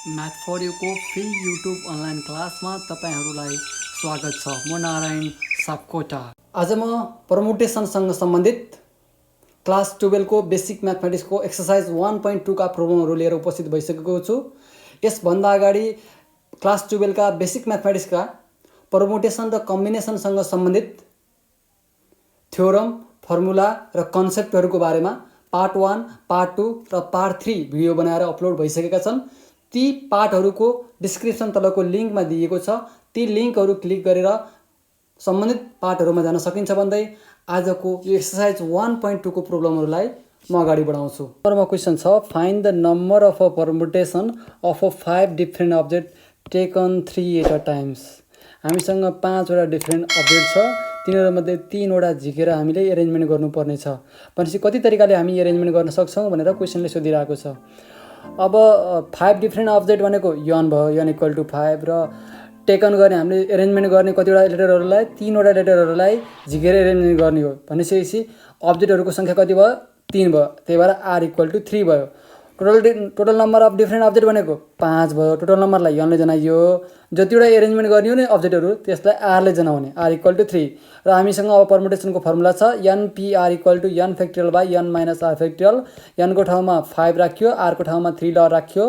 Math for you free YouTube online क्लासमा तपाईँहरूलाई स्वागत छ। म नारायण सापकोटा। आज म परमुटेसनसँग सम्बन्धित क्लास 12 को बेसिक म्याथमेटिक्सको एक्सर्साइज 1.2 का प्रोब्लमहरू लिएर उपस्थित भइसकेको छु। यसभन्दा अगाडि क्लास 12 का बेसिक म्याथमेटिक्सका परमुटेसन र कम्बिनेसनसँग सम्बन्धित थ्योरम, फर्मुला र कन्सेप्टहरूको बारेमा पार्ट 1, पार्ट 2 र पार्ट 3 भिडियो बनाएर अपलोड भइसकेका छन्। ती पार्टहरूको डिस्क्रिप्सन तलको लिङ्कमा दिएको छ। ती लिङ्कहरू क्लिक गरेर सम्बन्धित पार्टहरूमा जान सकिन्छ भन्दै आजको यो एक्सर्साइज 1.2 को प्रोब्लमहरूलाई म अगाडि बढाउँछु। नम्बरमा क्वेसन छ, find the number of a permutation of a 5 different object taken 3 at a times. हामीसँग 5 वटा डिफ्रेन्ट अब्जेक्ट छ, तिनीहरूमध्ये 3 वटा झिकेर हामीले एरेन्जमेन्ट गर्नुपर्ने छ। भनेपछि कति तरिकाले हामी एरेन्जमेन्ट गर्न सक्छौँ भनेर क्वेसनले सोधिरहेको छ। अब 5 डिफ्रेन्ट अब्जेक्ट भनेको यन भयो, यन इक्वल टु 5 र टेकन गर्ने हामीले एरेन्जमेन्ट गर्ने कतिवटा लेटरहरूलाई 3 वटा लेटरहरूलाई झिकेर एरेन्जमेन्ट गर्ने हो भनेपछि अब्जेक्टहरूको सङ्ख्या कति भयो? 3 भयो। त्यही भएर आर इक्वल टु 3 भयो। Total number of different object भनेको 5 भयो। टोटल नम्बरलाई यनले जनाइयो, जतिवटा एरेन्जमेन्ट गर्ने हो नि अब्जेक्टहरू त्यसलाई आरले जनाउने, आर इक्वल टु 3। र हामीसँग अब परमुटेसनको फर्मुला छ NPR equal to n factorial by n minus r factorial. एनको ठाउँमा 5 राख्यो, आरको ठाउँमा 3 राख्यो।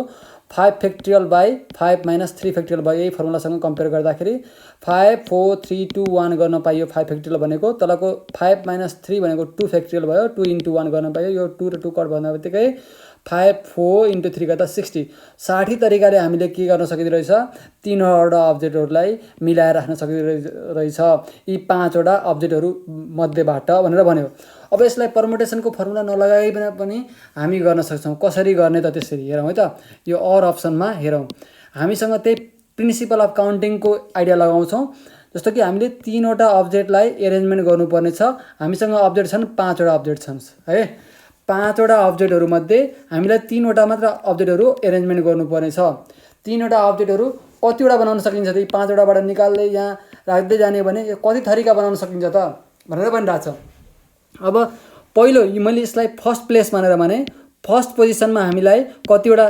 5 फ्याक्टोरियल बाई 5 माइनस 3 फ्याक्टोरियल भयो। यही फर्मुलासँग कम्पेयर गर्दाखेरि 5, 4, 3, 2, 1 गर्न पाइयो 5 फ्याक्टोरियल भनेको। तलको 5 माइनस 3 भनेको 2 फ्याक्टोरियल भयो। 2 इन्टु 1 गर्न पाइयो। यो 2 र 2 कट भन्दा बित्तिकै 5, 4 इन्टु 3 गर्दा 60। 60 तरिकाले हामीले के गर्न सकिँदो रहेछ? 3वटा अब्जेक्टहरूलाई मिलाएर राख्न सकिँदो रहेछ यी 5वटा अब्जेक्टहरू मध्येबाट भनेर भन्यो। अब यसलाई परमुटेसनको फर्मुला नलगाइकन पनि हामी गर्न सक्छौँ। कसरी गर्ने त त्यसरी हेरौँ है त। यो अर अप्सनमा हेरौँ। हामीसँग त्यही प्रिन्सिपल अफ काउन्टिङको आइडिया लगाउँछौँ। जस्तो कि हामीले 3वटा अब्जेक्टलाई एरेन्जमेन्ट गर्नुपर्ने छ। हामीसँग अब्जेक्ट छन् 5वटा अब्जेक्ट छन् है। 5वटा अब्जेक्टहरूमध्ये हामीलाई 3वटा मात्र अब्जेक्टहरू एरेन्जमेन्ट गर्नुपर्ने छ। 3वटा अब्जेक्टहरू कतिवटा बनाउन सकिन्छ त? 5वटाबाट निकाल्दै यहाँ राख्दै जाने भने यो कति थरीका बनाउन सकिन्छ त भनेर भनिरहेको छ। अब पहिलो मैले यसलाई फर्स्ट प्लेस मानेर भने फर्स्ट पोजिसनमा हामीलाई कतिवटा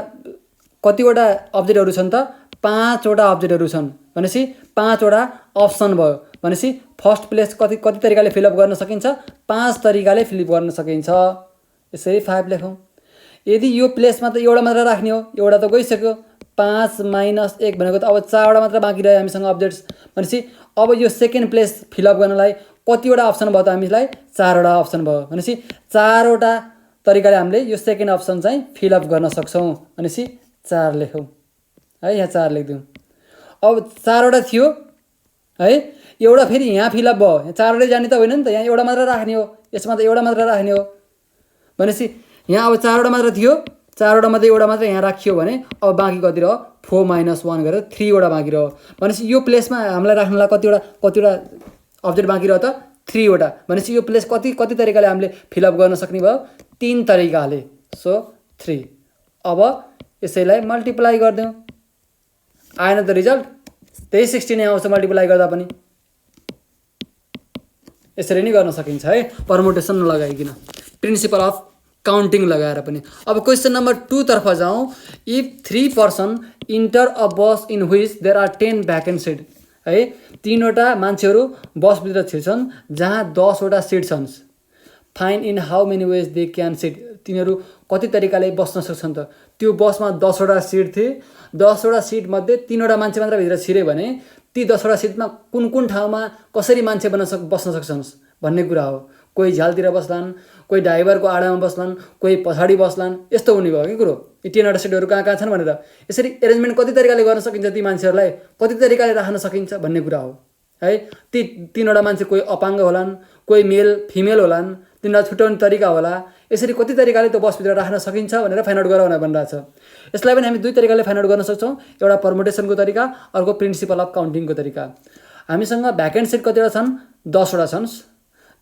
अब्जेक्टहरू छन् त? 5वटा अब्जेक्टहरू छन् भनेपछि 5वटा अप्सन भयो। भनेपछि फर्स्ट प्लेस कति तरिकाले फिलअप गर्न सकिन्छ? 5 तरिकाले फिलअप गर्न सकिन्छ। यसरी 5 लेखौँ। यदि यो प्लेसमा त एउटा मात्र राख्ने हो, एउटा त गइसक्यो। 5 माइनस 1 भनेको त अब 4वटा मात्र बाँकी रह्यो हामीसँग अब्जेक्ट्स। भनेपछि अब यो सेकेन्ड प्लेस फिलअप गर्नलाई कतिवटा अप्सन भयो त? हामीलाई 4वटा अप्सन भयो। भनेपछि 4वटा तरिकाले हामीले यो सेकेन्ड अप्सन चाहिँ फिलअप गर्न सक्छौँ। भनेपछि 4 लेखौँ है। यहाँ 4 लेखिदिउँ। अब 4वटा थियो है, एउटा फेरि यहाँ फिलअप भयो। यहाँ 4वटै जाने त होइन नि त, यहाँ एउटा मात्र राख्ने हो, यसमा त एउटा मात्र राख्ने हो। भनेपछि यहाँ अब 4वटा मात्र थियो, 4वटा मध्ये एउटा मात्र यहाँ राखियो भने अब बाँकी कति रह्यो? 4 माइनस 1 गरेर 3वटा बाँकी रह्यो। भनेपछि यो प्लेसमा हामीलाई राख्नलाई कतिवटा अब्जेक्ट बाँकी रह्यो त? 3वटा। भनेपछि यो प्लेस कति तरिकाले हामीले फिलअप गर्न सक्ने भयो? 3 तरिकाले। सो 3। अब यसैलाई मल्टिप्लाई गरिदिउँ। आएन त रिजल्ट? त्यही 60 नै आउँछ मल्टिप्लाई गर्दा पनि। यसरी नै गर्न सकिन्छ है, परमुटेसन नलगाइकन, प्रिन्सिपल अफ काउन्टिङ लगाएर पनि। अब क्वेसन नम्बर 2 तर्फ जाउँ। If 3 person enter a bus in which there are 10 vacant seat है। 3वटा मान्छेहरू बसभित्र छिर्छन् जहाँ 10वटा सिट छन्। Find in how many ways they can sit. तिनीहरू कति तरिकाले बस्न सक्छन् त? त्यो बसमा 10वटा सिट थिए। 10वटा सिटमध्ये 3वटा मान्छे मात्र भित्र छिरे भने ती 10वटा सिटमा कुन ठाउँमा कसरी मान्छे बस्न सक्छन् भन्ने कुरा हो। कोही झ्यालतिर बस्लान्, कोही ड्राइभरको आडामा बस्लान्, कोही पछाडि बस्लान्, यस्तो हुने भयो कि कुरो। यी 10वटा सिटहरू कहाँ छन् भनेर यसरी एरेन्जमेन्ट कति तरिकाले गर्न सकिन्छ, ती मान्छेहरूलाई कति तरिकाले राख्न सकिन्छ भन्ने कुरा हो है। ती 3वटा मान्छे कोही अपाङ्ग होलान्, कोही मेल फिमेल होलान्, तिनीहरूलाई छुट्याउने तरिका होला। यसरी कति तरिकाले त्यो बसभित्र राख्न सकिन्छ भनेर फाइन्ड आउट गराउन भनिरहेछ। यसलाई पनि हामी 2 तरिकाले फाइन्ड आउट गर्न सक्छौँ। एउटा परमुटेसनको तरिका, अर्को प्रिन्सिपल अफ काउन्टिङको तरिका। हामीसँग भ्याकेन्ट सिट कतिवटा छन्? 10वटा छन्।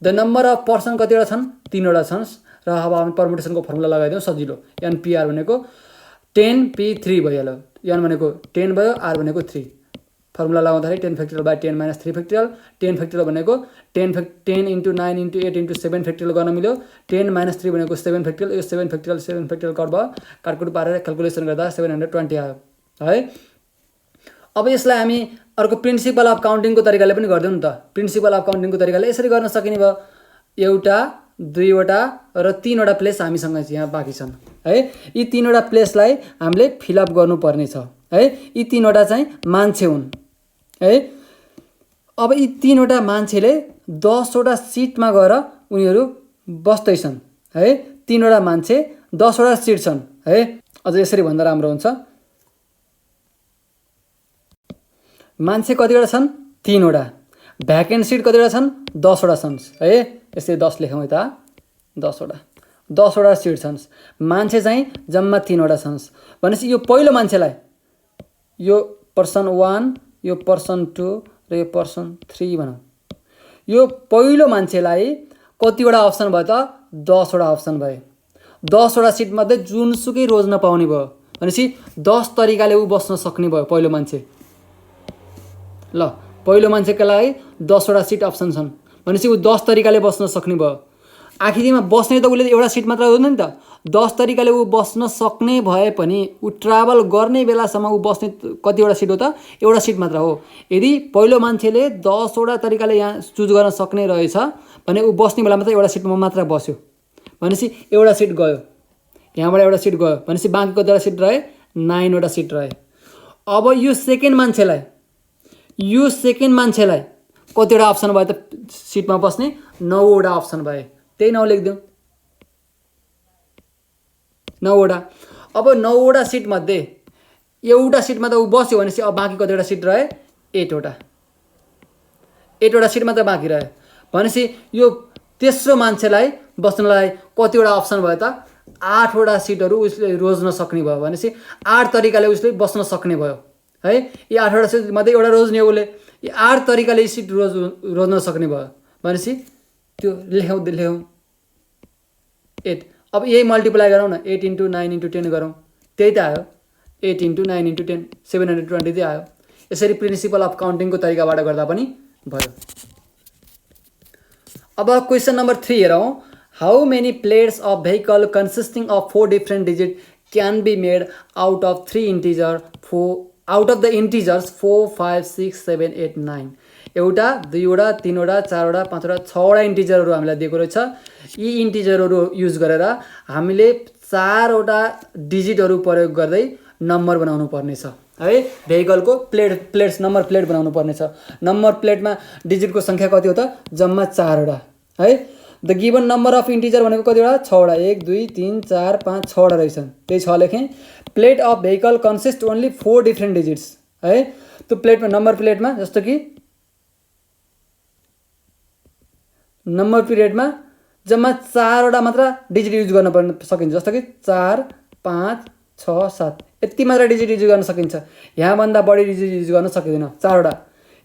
द नम्बर अफ पर्सन कतिवटा छन्? 3वटा छन्। र अब हामी परमुटेसनको फर्मुला लगाइदिउँ सजिलो। एनपिआर भनेको 10p3 भइहाल्यो। एन भनेको 10 भयो, आर भनेको 3। फर्मुला लगाउँदाखेरि 10 factorial by 10 minus 3 factorial. 10 factorial भनेको 10 इन्टु 9 इन्टु 8 इन्टु 7 फ्याक्टोरियल गर्न मिल्यो। 10 माइनस 3 भनेको 7 फ्याक्टोरियल। यो 7 फ्याक्टोरियल कट भयो। काटकुट पारेर क्यालकुलेसन गर्दा 720 आयो। है। अब यसलाई हामी अर्को प्रिन्सिपल अफ काउन्टिङको तरिकाले पनि गर्दैनौँ त। प्रिन्सिपल अफ काउन्टिङको तरिकाले यसरी गर्न सकिने भयो, एउटा, दुईवटा र तीनवटा प्लेस हामीसँग यहाँ बाँकी छन् है। यी तीनवटा प्लेसलाई हामीले फिलअप गर्नुपर्ने छ है। यी तीनवटा चाहिँ मान्छे हुन् है। अब यी तीनवटा मान्छेले 10वटा सिटमा गएर उनीहरू बस्दैछन् है। तीनवटा मान्छे 10वटा सिट छन् है। अझ यसरी भन्दा राम्रो हुन्छ, मान्छे कतिवटा छन्? 3वटा। भ्याकेन्ट सिट कतिवटा छन्? 10वटा छन् है। यसरी 10 लेखौँ यता, 10वटा सिट छन्। मान्छे चाहिँ जम्मा 3वटा छन् भनेपछि यो पहिलो मान्छेलाई, यो पर्सन 1, यो पर्सन 2 र यो पर्सन 3 भनौँ। यो पहिलो मान्छेलाई कतिवटा अप्सन भयो त? 10वटा अप्सन भयो। 10वटा सिटमध्ये जुनसुकै रोज नपाउने भयो भनेपछि 10 तरिकाले ऊ बस्न सक्ने भयो पहिलो मान्छे। ल, पहिलो मान्छेका लागि 10वटा सिट अप्सन छन् भनेपछि ऊ 10 तरिकाले बस्न सक्ने भयो। आखिरीमा बस्ने त उसले एउटा सिट मात्र हुँदैन नि त। 10 तरिकाले ऊ बस्न सक्ने भए पनि ऊ ट्राभल गर्ने बेलासम्म ऊ बस्ने कतिवटा सिट हो त? एउटा सिट मात्र हो। यदि पहिलो मान्छेले 10वटा तरिकाले यहाँ चुज गर्न सक्ने रहेछ भने ऊ बस्ने बेलामा त एउटा सिटमा मात्र बस्यो भनेपछि एउटा सिट गयो, यहाँबाट एउटा सिट गयो भनेपछि बाँकी कतिवटा सिट रहे? 9वटा सिट रहे। अब यो सेकेन्ड मान्छेलाई कतिवटा अप्सन भयो त सिटमा बस्ने? 9वटा अप्सन भए। त्यही 9 लेखिदिउँ, 9वटा। अब 9वटा सिटमध्ये एउटा सिटमा त ऊ बस्यो भनेपछि अब बाँकी कतिवटा सिट रहे? 8वटा सिट मात्र बाँकी रह्यो भनेपछि यो तेस्रो मान्छेलाई बस्नलाई कतिवटा अप्सन भयो त? 8वटा सिटहरू उसले रोज्न सक्ने भयो भनेपछि 8 तरिकाले उसले बस्न सक्ने भयो है। यी 8वटा सिटमध्ये एउटा रोज्ने हो उसले, यी 8 तरिकाले सिट रोज्न सक्ने भयो भनेपछि त्यो लेखौँ 8। अब यही मल्टिप्लाई गरौँ न, 8 × 9 × 10 गरौँ, त्यही त आयो। 8 × 9 × 10 720 चाहिँ आयो। यसरी प्रिन्सिपल अफ काउन्टिङको तरिकाबाट गर्दा पनि भयो। अब क्वेसन नम्बर 3 हेरौँ। How many plates of vehicle consisting of 4 different digit can be made out of the integers 4, 5, 6, 7, 8, 9। एउटा, दुईवटा, तीनवटा, चारवटा, पाँचवटा, 6वटा इन्टिजरहरू हामीलाई दिएको रहेछ। यी इन्टिजरहरू युज गरेर हामीले 4वटा डिजिटहरू प्रयोग गर्दै नम्बर बनाउनु पर्नेछ है। भेहिकलको प्लेट्स नम्बर प्लेट बनाउनु पर्नेछ। नम्बर प्लेटमा डिजिटको सङ्ख्या कति हो त? जम्मा 4वटा है। The given number of integer भनेको कतिवटा? 6वटा। 1, 2, 3, 4, 5, 6वटा रहेछन्, त्यही 6 लेखेँ। Plate of vehicle consist only 4 different digits है। त्यो प्लेटमा, नम्बर प्लेटमा जस्तो कि नम्बर पिरियडमा जम्मा 4वटा मात्र डिजिट युज गर्न सकिन्छ। जस्तो कि 4, 5, 6, 7 यति मात्र डिजिट युज गर्न सकिन्छ। यहाँभन्दा बढी डिजिट युज गर्न सकिँदैन, 4वटा।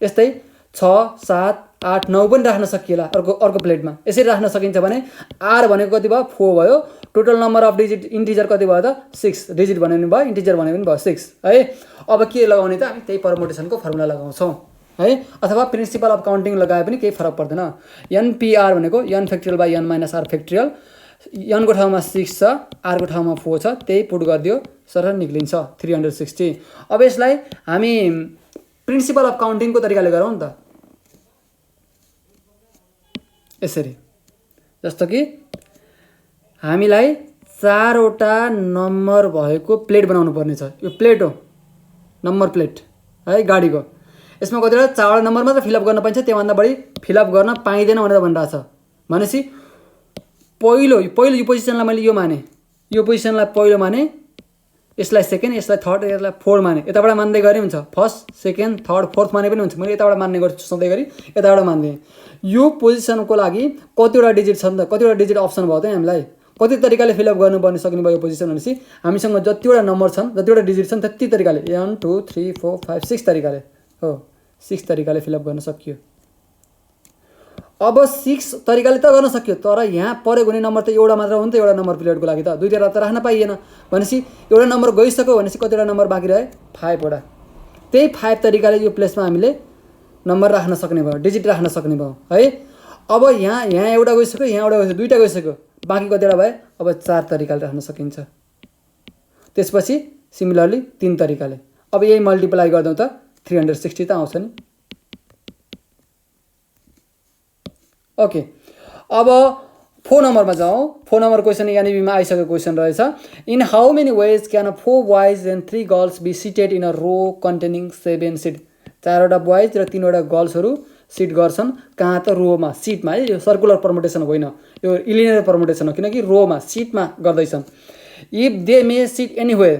यस्तै 6, 7, 8, 9 पनि राख्न सकिएला अर्को प्लेटमा। यसरी राख्न सकिन्छ भने आर भनेको कति भयो? 4 भयो। Total number of digit integer कति भयो त? 6। डिजिट भने पनि भयो, इन्टिजर भने पनि भयो 6 है। अब के लगाउने त? हामी त्यही परमुटेसनको फर्मुला लगाउँछौँ है, अथवा प्रिन्सिपल अफ काउन्टिङ लगाए पनि केही फरक पर्दैन। NPR भनेको n factorial by n minus r factorial. n को ठाउँमा 6 छ, r को ठाउँमा 4 छ, त्यही पुट गरिदियो सरल निक्लिन्छ 360। अब यसलाई हामी प्रिन्सिपल अफ काउन्टिङको तरिकाले गरौँ नि त। यसरी, जस्तो कि हामीलाई 4वटा नम्बर भएको प्लेट बनाउनु पर्ने छ। यो प्लेट हो, नम्बर प्लेट है गाडीको। यसमा कतिवटा 4वटा नम्बर मात्र फिलअप गर्न पाइन्छ, त्योभन्दा बढी फिलअप गर्न पाइँदैन भनेर भनिरहेछ। भनेपछि पहिलो यो पोजिसनलाई मैले यो माने, यो पोजिसनलाई पहिलो माने, यसलाई सेकेन्ड, यसलाई थर्ड, यसलाई फोर्थ माने। यताबाट मान्दै गरे हुन्छ, फर्स्ट, सेकेन्ड, थर्ड, फोर्थ माने पनि हुन्छ। मैले यताबाट मान्ने गर्छु सधैँभरि, यताबाट मान्दिएँ। यो पोजिसनको लागि कतिवटा डिजिट छ नि त? कतिवटा डिजिट अप्सन भयो त हामीलाई? कति तरिकाले फिलअप गर्नुपर्ने सक्ने भयो यो पोजिसन भनेपछि हामीसँग जतिवटा नम्बर छन्, जतिवटा डिजिट छन् त्यति तरिकाले 1, 2, 3, 4, 5, 6 तरिकाले हो, 6 तरिकाले फिलअप गर्न सकियो। अब 6 तरिकाले त गर्न सकियो, तर यहाँ प्रयोग हुने नम्बर त एउटा मात्र हो नि त एउटा नम्बर पिरियडको लागि त। 2 त राख्न पाइएन भनेपछि एउटा नम्बर गइसक्यो भनेपछि कतिवटा नम्बर बाँकी रहे? 5वटा। त्यही 5 तरिकाले यो प्लेसमा हामीले नम्बर राख्न सक्ने भयो, डिजिट राख्न सक्ने भयो है। अब यहाँ एउटा गइसक्यो, यहाँ एउटा गइसक्यो, 2टा गइसक्यो, बाँकी कतिवटा भए? अब 4 तरिकाले राख्न सकिन्छ। त्यसपछि सिमिलरली 3 तरिकाले। अब यही मल्टिप्लाई गर्दा त 360 त आउँछ नि। ओके, अब 4 नम्बरमा जाउँ। 4 नम्बर क्वेसन यानी बीमा आइसकेको क्वेसन रहेछ। In how many ways can 4 boys and 3 girls be seated in a row containing 7 seat. 4वटा बोइज र 3वटा गर्ल्सहरू सिट गर्छन् कहाँ त रोमा, सिटमा है। यो सर्कुलर परमुटेसन होइन, यो इलिनियर परमुटेसन हो, किनकि रोमा सिटमा गर्दैछन्। If they may sit anywhere,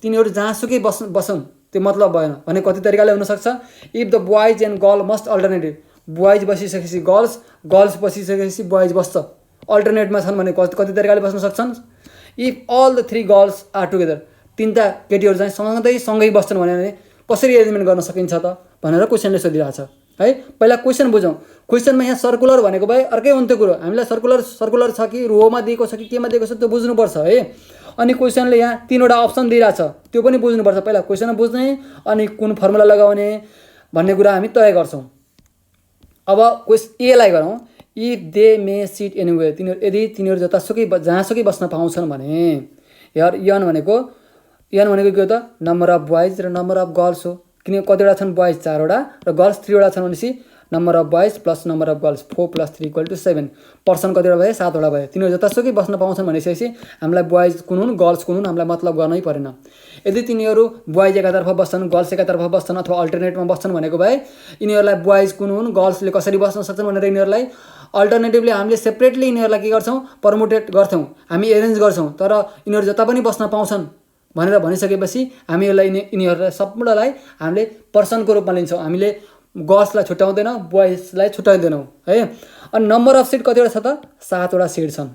तिनीहरू जहाँसुकै बसन् त्यो मतलब भएन भने कति तरिकाले हुनसक्छ। If the boys and girl must alternative, boys बसिसकेपछि गर्ल्स, गर्ल्स बसिसकेपछि बोइज बस्छ, अल्टरनेटमा छन् भने कति तरिकाले बस्न सक्छन्। If all the 3 girls are together, 3टा केटीहरू चाहिँ सँगै बस्छन् भने कसरी एरेन्जमेन्ट गर्न सकिन्छ त भनेर क्वेसनले सोधिरहेको छ है। पहिला क्वेसन बुझौँ। क्वेसनमा यहाँ सर्कुलर भनेको भए अर्कै हुन्थ्यो कुरो, हामीलाई सर्कुलर छ कि रोमा दिएको छ कि केमा दिएको छ त्यो बुझ्नुपर्छ है। अनि क्वेसनले यहाँ 3वटा अप्सन दिइरहेछ, त्यो पनि बुझ्नुपर्छ। पहिला क्वेसन बुझ्ने अनि कुन फर्मुला लगाउने भन्ने कुरा हामी तय गर्छौँ। अब एलाई गरौँ। If they may sit anywhere, यदि तिनीहरू जहाँसुकै बस्न पाउँछन् भने, यार यन भनेको के हो त, नम्बर अफ बोइज र नम्बर अफ गर्ल्स हो। किन कतिवटा छन् बोइज 4वटा र गर्ल्स 3वटा छन् भनेपछि number of boys plus number of girls 4 + 3 = 7। Person कतिवटा भए 7वटा भए। तिनीहरू जतासुकै बस्न पाउँछन् भनेपछि हामीलाई बोइज कुन हुन् गर्ल्स कुन हुन् हामीलाई मतलब गर्नै परेन। यदि तिनीहरू बोइज एकातर्फ बस्छन् गर्ल्स एकातर्फ बस्छन् अथवा अल्टरनेटमा बस्छन् भनेको भए यिनीहरूलाई बोइज कुन हुन् गर्ल्सले कसरी बस्न सक्छन् भनेर यिनीहरूलाई अल्टरनेटिभली हामीले सेपरेटली यिनीहरूलाई के गर्छौँ, परमुटेट गर्छौँ, हामी एरेन्ज गर्छौँ। तर यिनीहरू जता पनि बस्न पाउँछन् भनेर भनिसकेपछि हामी यिनीहरूलाई सम्पूर्णलाई हामीले पर्सनको रूपमा लिन्छौँ। हामीले गर्ल्सलाई छुट्याउँदैनौँ, बोइजलाई छुट्याउँदैनौँ है। अनि नम्बर अफ सिट कतिवटा छ त, 7वटा सिट छन्।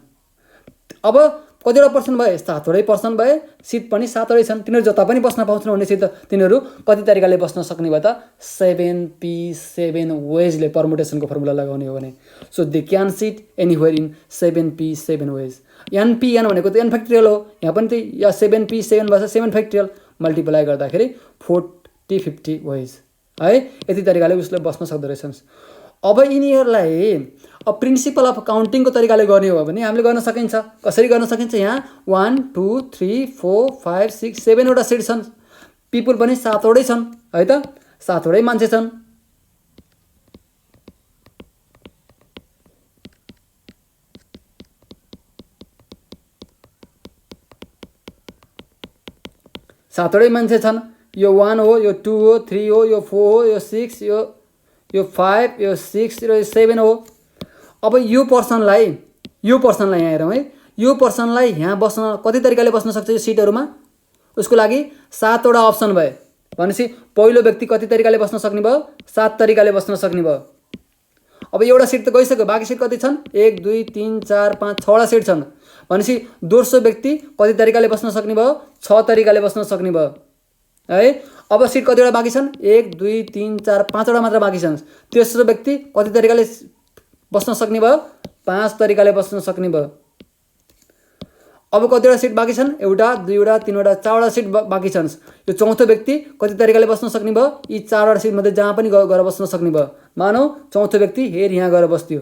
अब कतिवटा पर्सन भए, 7वटै पर्सन भए, सिट पनि 7वटै छन्। तिनीहरू जता पनि बस्न पाउँछन् भनेपछि त तिनीहरू कति तरिकाले बस्न सक्ने भयो त, 7p7 वेजले परमुटेसनको फर्मुला लगाउने हो भने। So they can sit anywhere in 7p7 ways. N भनेको त एन फ्याक्टोरियल हो, यहाँ पनि त्यही, या 7p7 भएछ 7 फ्याक्टोरियल, मल्टिप्लाई गर्दाखेरि 40-50 वेज है। यति तरिकाले उसले बस्न सक्दो रहेछन्। अब यिनीहरूलाई अब प्रिन्सिपल अफ काउन्टिङको तरिकाले गर्ने हो भने हामीले गर्न सकिन्छ। कसरी गर्न सकिन्छ, यहाँ 1 2 3 4 5 6 7वटा सिट छन्, पिपुल पनि 7वटै छन् है त, 7वटै मान्छे छन्। सातवटै मान्छे छन्। यो 1 हो, यो 2 हो, 3 हो, यो 4 हो, यो 6, यो 5, यो 6 र यो 7 हो। अब यो पर्सनलाई यहाँ हेरौँ है। यो पर्सनलाई यहाँ बस्न कति तरिकाले बस्न सक्छ यो सिटहरूमा, उसको लागि 7वटा अप्सन भए भनेपछि पहिलो व्यक्ति कति तरिकाले बस्न सक्ने भयो, 7 तरिकाले बस्न सक्ने भयो। अब एउटा सिट त गइसक्यो, बाँकी सिट कति छन्, 1 2 3 4 5 6वटा सिट छन् भनेपछि दोस्रो व्यक्ति कति तरिकाले बस्न सक्ने भयो, 6 तरिकाले बस्न सक्ने भयो है। अब सिट कतिवटा बाँकी छन्, 1 2 3 4 5वटा मात्र बाँकी छन्। तेस्रो व्यक्ति कति तरिकाले बस्न सक्ने भयो, 5 तरिकाले बस्न सक्ने भयो। अब कतिवटा सिट बाँकी छन्, 1 2 3 4वटा सिट बाँकी छन्। यो चौथो व्यक्ति कति तरिकाले बस्न सक्ने भयो, यी 4वटा सिटमध्ये जहाँ पनि गएर बस्न सक्ने भयो। मानौ चौथो व्यक्ति यहाँ गएर बस्थ्यो,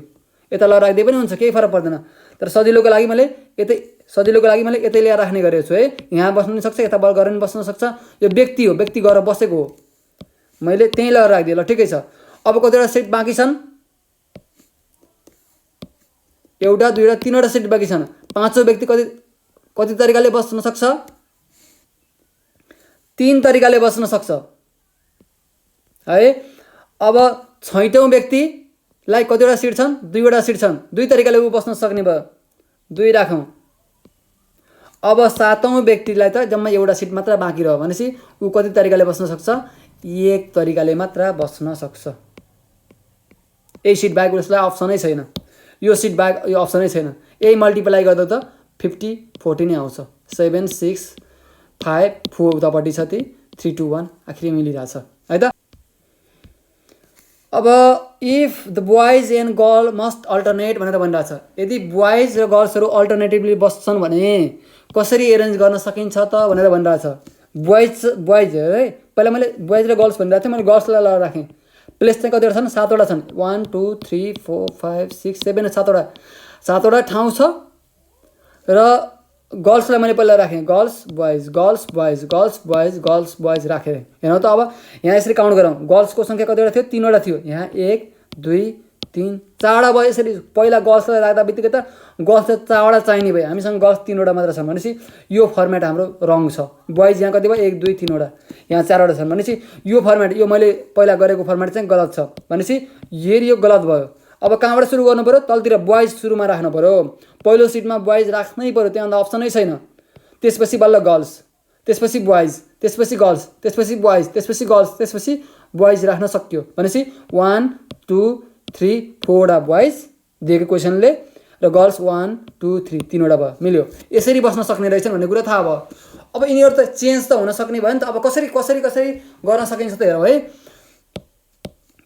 यता ल राख्दै पनि हुन्छ, केही फरक पर्दैन। तर सजिलोको लागि मैले यतै ल्याएर राख्ने गरेको छु है। यहाँ बस्नु पनि सक्छ, यता गएर पनि बस्न सक्छ। यो व्यक्ति हो, व्यक्ति गएर बसेको हो, मैले त्यहीँ ल्याएर राखिदिएँ, ल ठिकै छ। अब कतिवटा सिट बाँकी छन्, 1 2 3वटा सिट बाँकी छन्। पाँचौँ व्यक्ति कति तरिकाले बस्न सक्छ, 3 तरिकाले बस्न सक्छ है। अब छैटौँ व्यक्तिलाई कतिवटा सिट छन्, 2वटा सिट छन्, 2 तरिकाले ऊ बस्न सक्ने भयो, 2 राखौँ। अब 7औँ व्यक्तिलाई त जम्मा एउटा सिट मात्र बाँकी रह्यो भनेपछि ऊ कति तरिकाले बस्न सक्छ, 1 तरिकाले मात्र बस्न सक्छ। यही सिट बाहेक उसलाई अप्सनै छैन, यो सिट बाहेक यो अप्सनै छैन। यही मल्टिप्लाई गर्दा त 50 40 नै आउँछ। 7 6 5 4 उतापट्टि छ, 3 2 1 आखिरी मिलिरहेछ है त। अब if the boys and girl must alternate भनेर भनिरहेछ। यदि बोइज र गर्ल्सहरू अल्टरनेटिभली बस्छन् भने कसरी एरेन्ज गर्न सकिन्छ त भनेर भनिरहेछ। बोइज है, पहिला मैले बोइज र गर्ल्स भनिरहेको थिएँ, मैले गर्ल्सलाई लगाएर राखेँ। प्लेस चाहिँ कतिवटा छन्, 7वटा छन्। 1 2 3 4 5 6 7 7वटा ठाउँ छ र गर्ल्सलाई मैले पहिला राखेँ girls boys girls boys girls boys girls boys राखेँ। हेर्नु त अब यहाँ यसरी काउन्ट गरौँ, गर्ल्सको सङ्ख्या कतिवटा थियो? 3वटा थियो। यहाँ 1 2 3 4वटा भयो। यसरी पहिला गर्ल्सलाई राख्दा बित्तिकै त गर्ल्स त 4वटा चाहिने भयो, हामीसँग गर्ल्स 3वटा मात्र छन् भनेपछि यो फर्मेट हाम्रो रङ छ। बोइज यहाँ कति भयो? 1 2 3वटा, यहाँ 4वटा छन् भनेपछि यो फर्मेट, यो मैले पहिला गरेको फर्मेट चाहिँ गलत छ भनेपछि यो गलत भयो। अब कहाँबाट सुरु गर्नु पऱ्यो? तलतिर बोइज सुरुमा राख्नु पऱ्यो। पहिलो सिटमा बोइज राख्नै पऱ्यो, त्यहाँ अप्सनै छैन। त्यसपछि बल्ल गर्ल्स, त्यसपछि बोइज, त्यसपछि गर्ल्स, त्यसपछि बोइज, त्यसपछि गर्ल्स, त्यसपछि बोइज राख्न सक्यो भनेपछि 1 2 3 4वटा बोइज दिएको क्वेसनले र गर्ल्स 1 2 3 3वटा भयो, मिल्यो। यसरी बस्न सक्ने रहेछन् भन्ने कुरा थाहा भयो। अब यिनीहरू त चेन्ज त हुन सक्ने भयो नि त। अब कसरी कसरी कसरी गर्न सकिन्छ त हेरौँ है।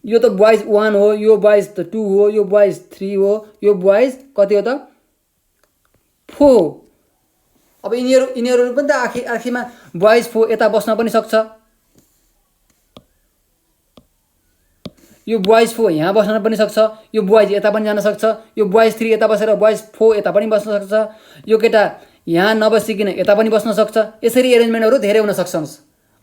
यो त बोइज 1 हो, यो बोइज त 2 हो, यो बोइज 3 हो, यो बोइज कति हो त? 4। अब यिनीहरू पनि त आखिरमा बोइज 4 यता बस्न पनि सक्छ, यो बोइज 4 यहाँ बस्न पनि सक्छ, यो बोइज यता पनि जान सक्छ, यो बोइज 3 यता बसेर बोइज 4 यता पनि बस्न सक्छ, यो केटा यहाँ नबसिकन यता पनि बस्न सक्छ। यसरी एरेन्जमेन्टहरू धेरै हुन सक्छन्।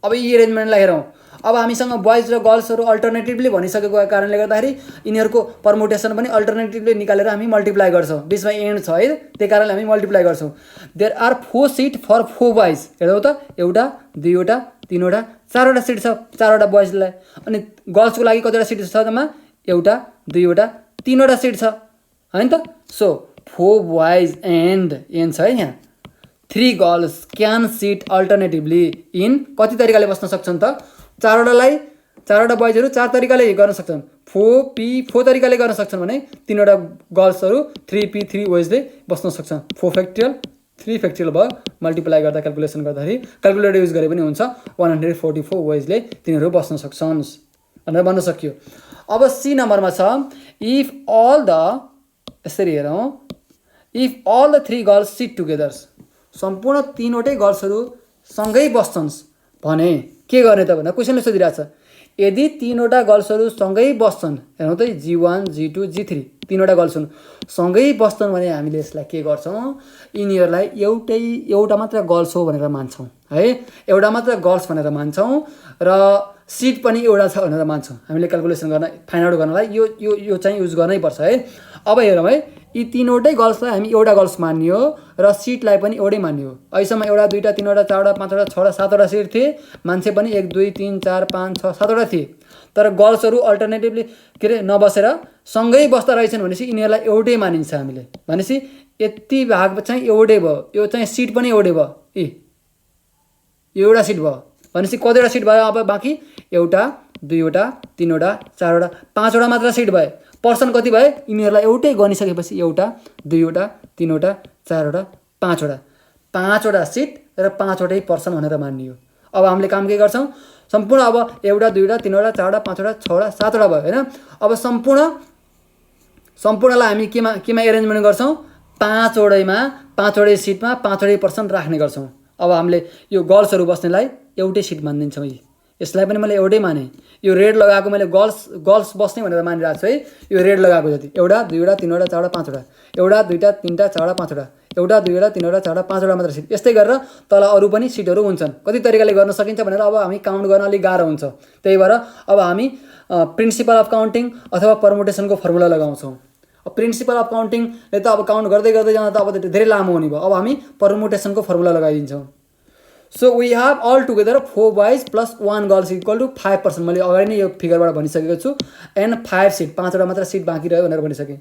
अब यी एरेन्जमेन्टलाई हेरौँ। अब हामीसँग बोइज र गर्ल्सहरू अल्टरनेटिभली भनिसकेको कारणले गर्दाखेरि यिनीहरूको पर्मुटेसन पनि अल्टरनेटिभली निकालेर हामी मल्टिप्लाई गर्छौँ। बिचमा एन्ड छ है, त्यही कारणले हामी मल्टिप्लाई गर्छौँ। There are 4 seat for 4 boys. हेर्नु त, 1 2 3 4वटा सिट छ 4वटा बोइजलाई। अनि गर्ल्सको लागि कतिवटा सिट छ जम्मा? 1 2 3वटा सिट छ हैन त। सो 4 बोइज एन्ड छ है यहाँ 3 girls can seat alternatively in कति तरिकाले बस्न सक्छन् त? 4वटा बोइजहरू 4 तरिकाले गर्न सक्छन्। 4p4 तरिकाले गर्न सक्छन् भने 3वटा गर्ल्सहरू 3p3 बोइजले बस्न सक्छन्। 4 फ्याक्टोरियल 3 फ्याक्टोरियल भयो, मल्टिप्लाई गर्दा क्यालकुलेसन गर्दाखेरि क्यालकुलेटर युज गरे पनि हुन्छ। 144 बोइजले तिनीहरू बस्न सक्छन् भनेर भन्न सकियो। अब सी नम्बरमा छ इफ अल द, यसरी हेरौँ, if all the 3 girls sit together, सम्पूर्ण 3वटै गर्ल्सहरू सँगै बस्छन् भने के गर्ने त भनेर क्वेसनले सोधिरहेको छ। यदि 3वटा गर्ल्सहरू सँगै बस्छन्, हेर्नु त G1 G2 G3 3वटा गर्ल्सहरू सँगै बस्छन् भने हामीले यसलाई के गर्छौँ? यिनीहरूलाई एउटा मात्र गर्ल्स हो भनेर मान्छौँ है, एउटा मात्र गर्ल्स भनेर मान्छौँ र सिट पनि एउटा छ भनेर मान्छौँ। हामीले क्यालकुलेसन गर्न फाइन्ड आउट गर्नलाई यो चाहिँ युज गर्नै पर्छ है। अब हेरौँ है, यी 3वटै गर्ल्सलाई हामी एउटा गर्ल्स मान्यो र सिटलाई पनि एउटै मान्यो। अहिलेसम्म 1 2 3 4 5 6 7वटा सिट थिए, मान्छे पनि 1 2 3 4 5 6 7वटा थिए। तर गर्ल्सहरू अल्टरनेटिभली के अरे नबसेर सँगै बस्दा रहेछन् भनेपछि यिनीहरूलाई एउटै मानिन्छ हामीले। भनेपछि यति भाग चाहिँ एउटै भयो, यो चाहिँ सिट पनि एउटै भयो। यो एउटा सिट भयो भनेपछि कतिवटा सिट भयो? अब बाँकी 1 2 3 4 5वटा मात्र सिट भयो। पर्सन कति भए? यिनीहरूलाई एउटै गनिसकेपछि 1 2 3 4 5वटा सिट र 5वटै पर्सन भनेर मानियो। अब हामीले काम के गर्छौँ? सम्पूर्ण अब 1 2 3 4 5 6 7वटा भयो हैन। अब सम्पूर्णलाई हामी केमा एरेन्जमेन्ट गर्छौँ? 5वटै सिटमा 5वटै पर्सन राख्ने गर्छौँ। अब हामीले यो गर्ल्सहरू बस्नेलाई एउटै सिट मानिदिन्छौँ। यसलाई पनि मैले एउटै माने। यो रेड लगाएको मैले गर्ल्स बस्ने भनेर मानिरहेको छु है। यो रेड लगाएको जति 1 2 3 4 5वटा, 1 2 3 4 5वटा, 1 2 3 4 5वटा मात्र सिट। यस्तै गरेर तल अरू पनि सिटहरू हुन्छन्। कति तरिकाले गर्न सकिन्छ भनेर अब हामी काउन्ट गर्न अलिक गाह्रो हुन्छ। त्यही भएर अब हामी प्रिन्सिपल अफ काउन्टिङ अथवा पर्मुटेसनको फर्मुला लगाउँछौँ। अब प्रिन्सिपल अफ काउन्टिङले त अब काउन्ट गर्दै जाँदा त अब धेरै लामो हुने भयो। अब हामी पर्मुटेसनको फर्मुला लगाइदिन्छौँ। So we have all together 4 boys plus 1 girls equal to 5%। मैले अगाडि नै यो फिगरबाट भनिसकेको छु। एन्ड 5 सिट 5वटा मात्र सिट बाँकी रह्यो भनेर भनिसकेँ।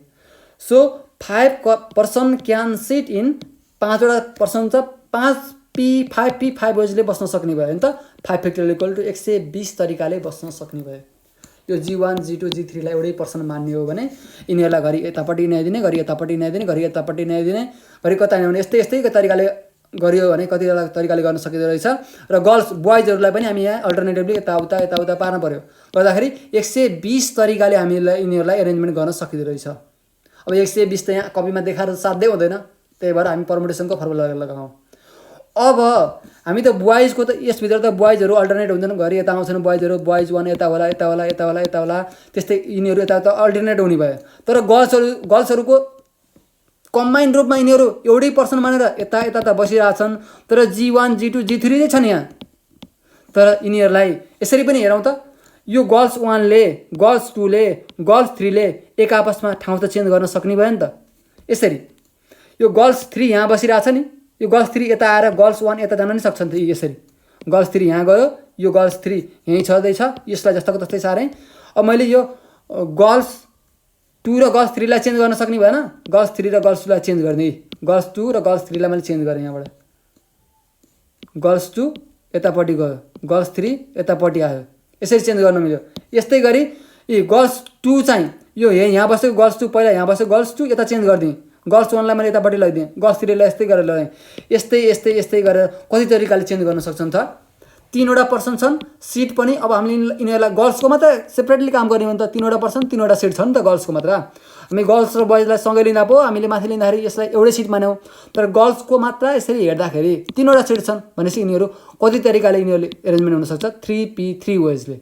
सो 5% क्यान सिट इन 5वटा पर्सन छ 5p5 बोइजले बस्न सक्ने भयो नि त। 5 फ्याक्टोरियल इक्वल टु 120 तरिकाले बस्न सक्ने भयो। यो G1 G2 G3 लाई एउटै पर्सन मान्ने हो भने यिनीहरूलाई घरि यतापट्टि न्याइदिने, घरि यतापट्टि न्याइदिने, घरि यतापट्टि न्याइदिने, घरि कता न्याउने, यस्तै तरिकाले गरियो भने कति तरिकाले गर्न सकिँदो रहेछ। र गर्ल्स बोइजहरूलाई पनि हामी यहाँ अल्टरनेटिभली यताउता पार्न पऱ्यो। गर्दाखेरि 120 तरिकाले यिनीहरूलाई एरेन्जमेन्ट गर्न सकिँदो रहेछ। अब 120 त यहाँ कपीमा देखाएर साध्यै हुँदैन। त्यही भएर हामी पर्मुटेसनको फर्मुला लगाउँ। अब हामी त बोइजको त यसभित्र त बोइजहरू अल्टरनेट हुँदैन, घरि यता आउँछन् बोइजहरू, बोइज 1 यता होला, त्यस्तै यिनीहरू यता अल्टरनेट हुने भयो। तर गर्ल्सहरूको कम्बाइन्ड रूपमा यिनीहरू एउटै पर्सन मानेर यता यता त बसिरहेछन्, तर G1 G2 G3 नै छन् यहाँ। तर यिनीहरूलाई यसरी पनि हेरौँ त, यो गर्ल्स 1 ले गर्ल्स 2 ले गर्ल्स 3 ले एक आपसमा ठाउँ त चेन्ज गर्न सक्ने भयो नि त। यसरी यो गर्ल्स 3 यहाँ बसिरहेछ नि, यो गर्ल्स 3 यता आएर गर्ल्स 1 यता जान नि सक्छन् त। यसरी गर्ल्स 3 यहाँ गयो, यो गर्ल्स 3 यहीँ छँदैछ, यसलाई जस्तोको तस्तै सारेँ। अब मैले यो गर्ल्स 2 र गर्ल्स 3 लाई चेन्ज गर्न सक्ने भएन, गर्ल्स 3 र गर्ल्स 2 लाई चेन्ज गर्ने, गर्ल्स 2 र गर्ल्स 3 लाई मैले चेन्ज गरेँ। यहाँबाट गर्ल्स 2 यतापट्टि गयो, गर्ल्स 3 यतापट्टि आयो, यसरी चेन्ज गर्न मिल्यो। यस्तै गरी गर्ल्स 2 चाहिँ यो यहाँ बसेको गर्ल्स 2 पहिला यहाँ बसेको गर्ल्स 2 यता चेन्ज गरिदिएँ, गर्ल्स 1 लाई मैले यतापट्टि लैदिएँ, गर्ल्स 3 लाई यस्तै गरेर लगाएँ। यस्तै यस्तै यस्तै गरेर कति तरिकाले चेन्ज गर्न सक्छन् त। 3वटा पर्सन छन्, सिट पनि अब हामीले यिनीहरूलाई गर्ल्सको मात्र सेपरेटली काम गर्ने हो नि त। 3वटा पर्सन 3वटा सिट छ नि त गर्ल्सको मात्र। हामी गर्ल्स र बोइजलाई सँगै लिँदा पो हामीले माथि लिँदाखेरि यसलाई एउटै सिट मान्यौँ, तर गर्ल्सको मात्र यसरी हेर्दाखेरि 3वटा सिट छन् भनेपछि यिनीहरू कति तरिकाले यिनीहरूले एरेन्जमेन्ट हुनसक्छ। 3P3 वेजले,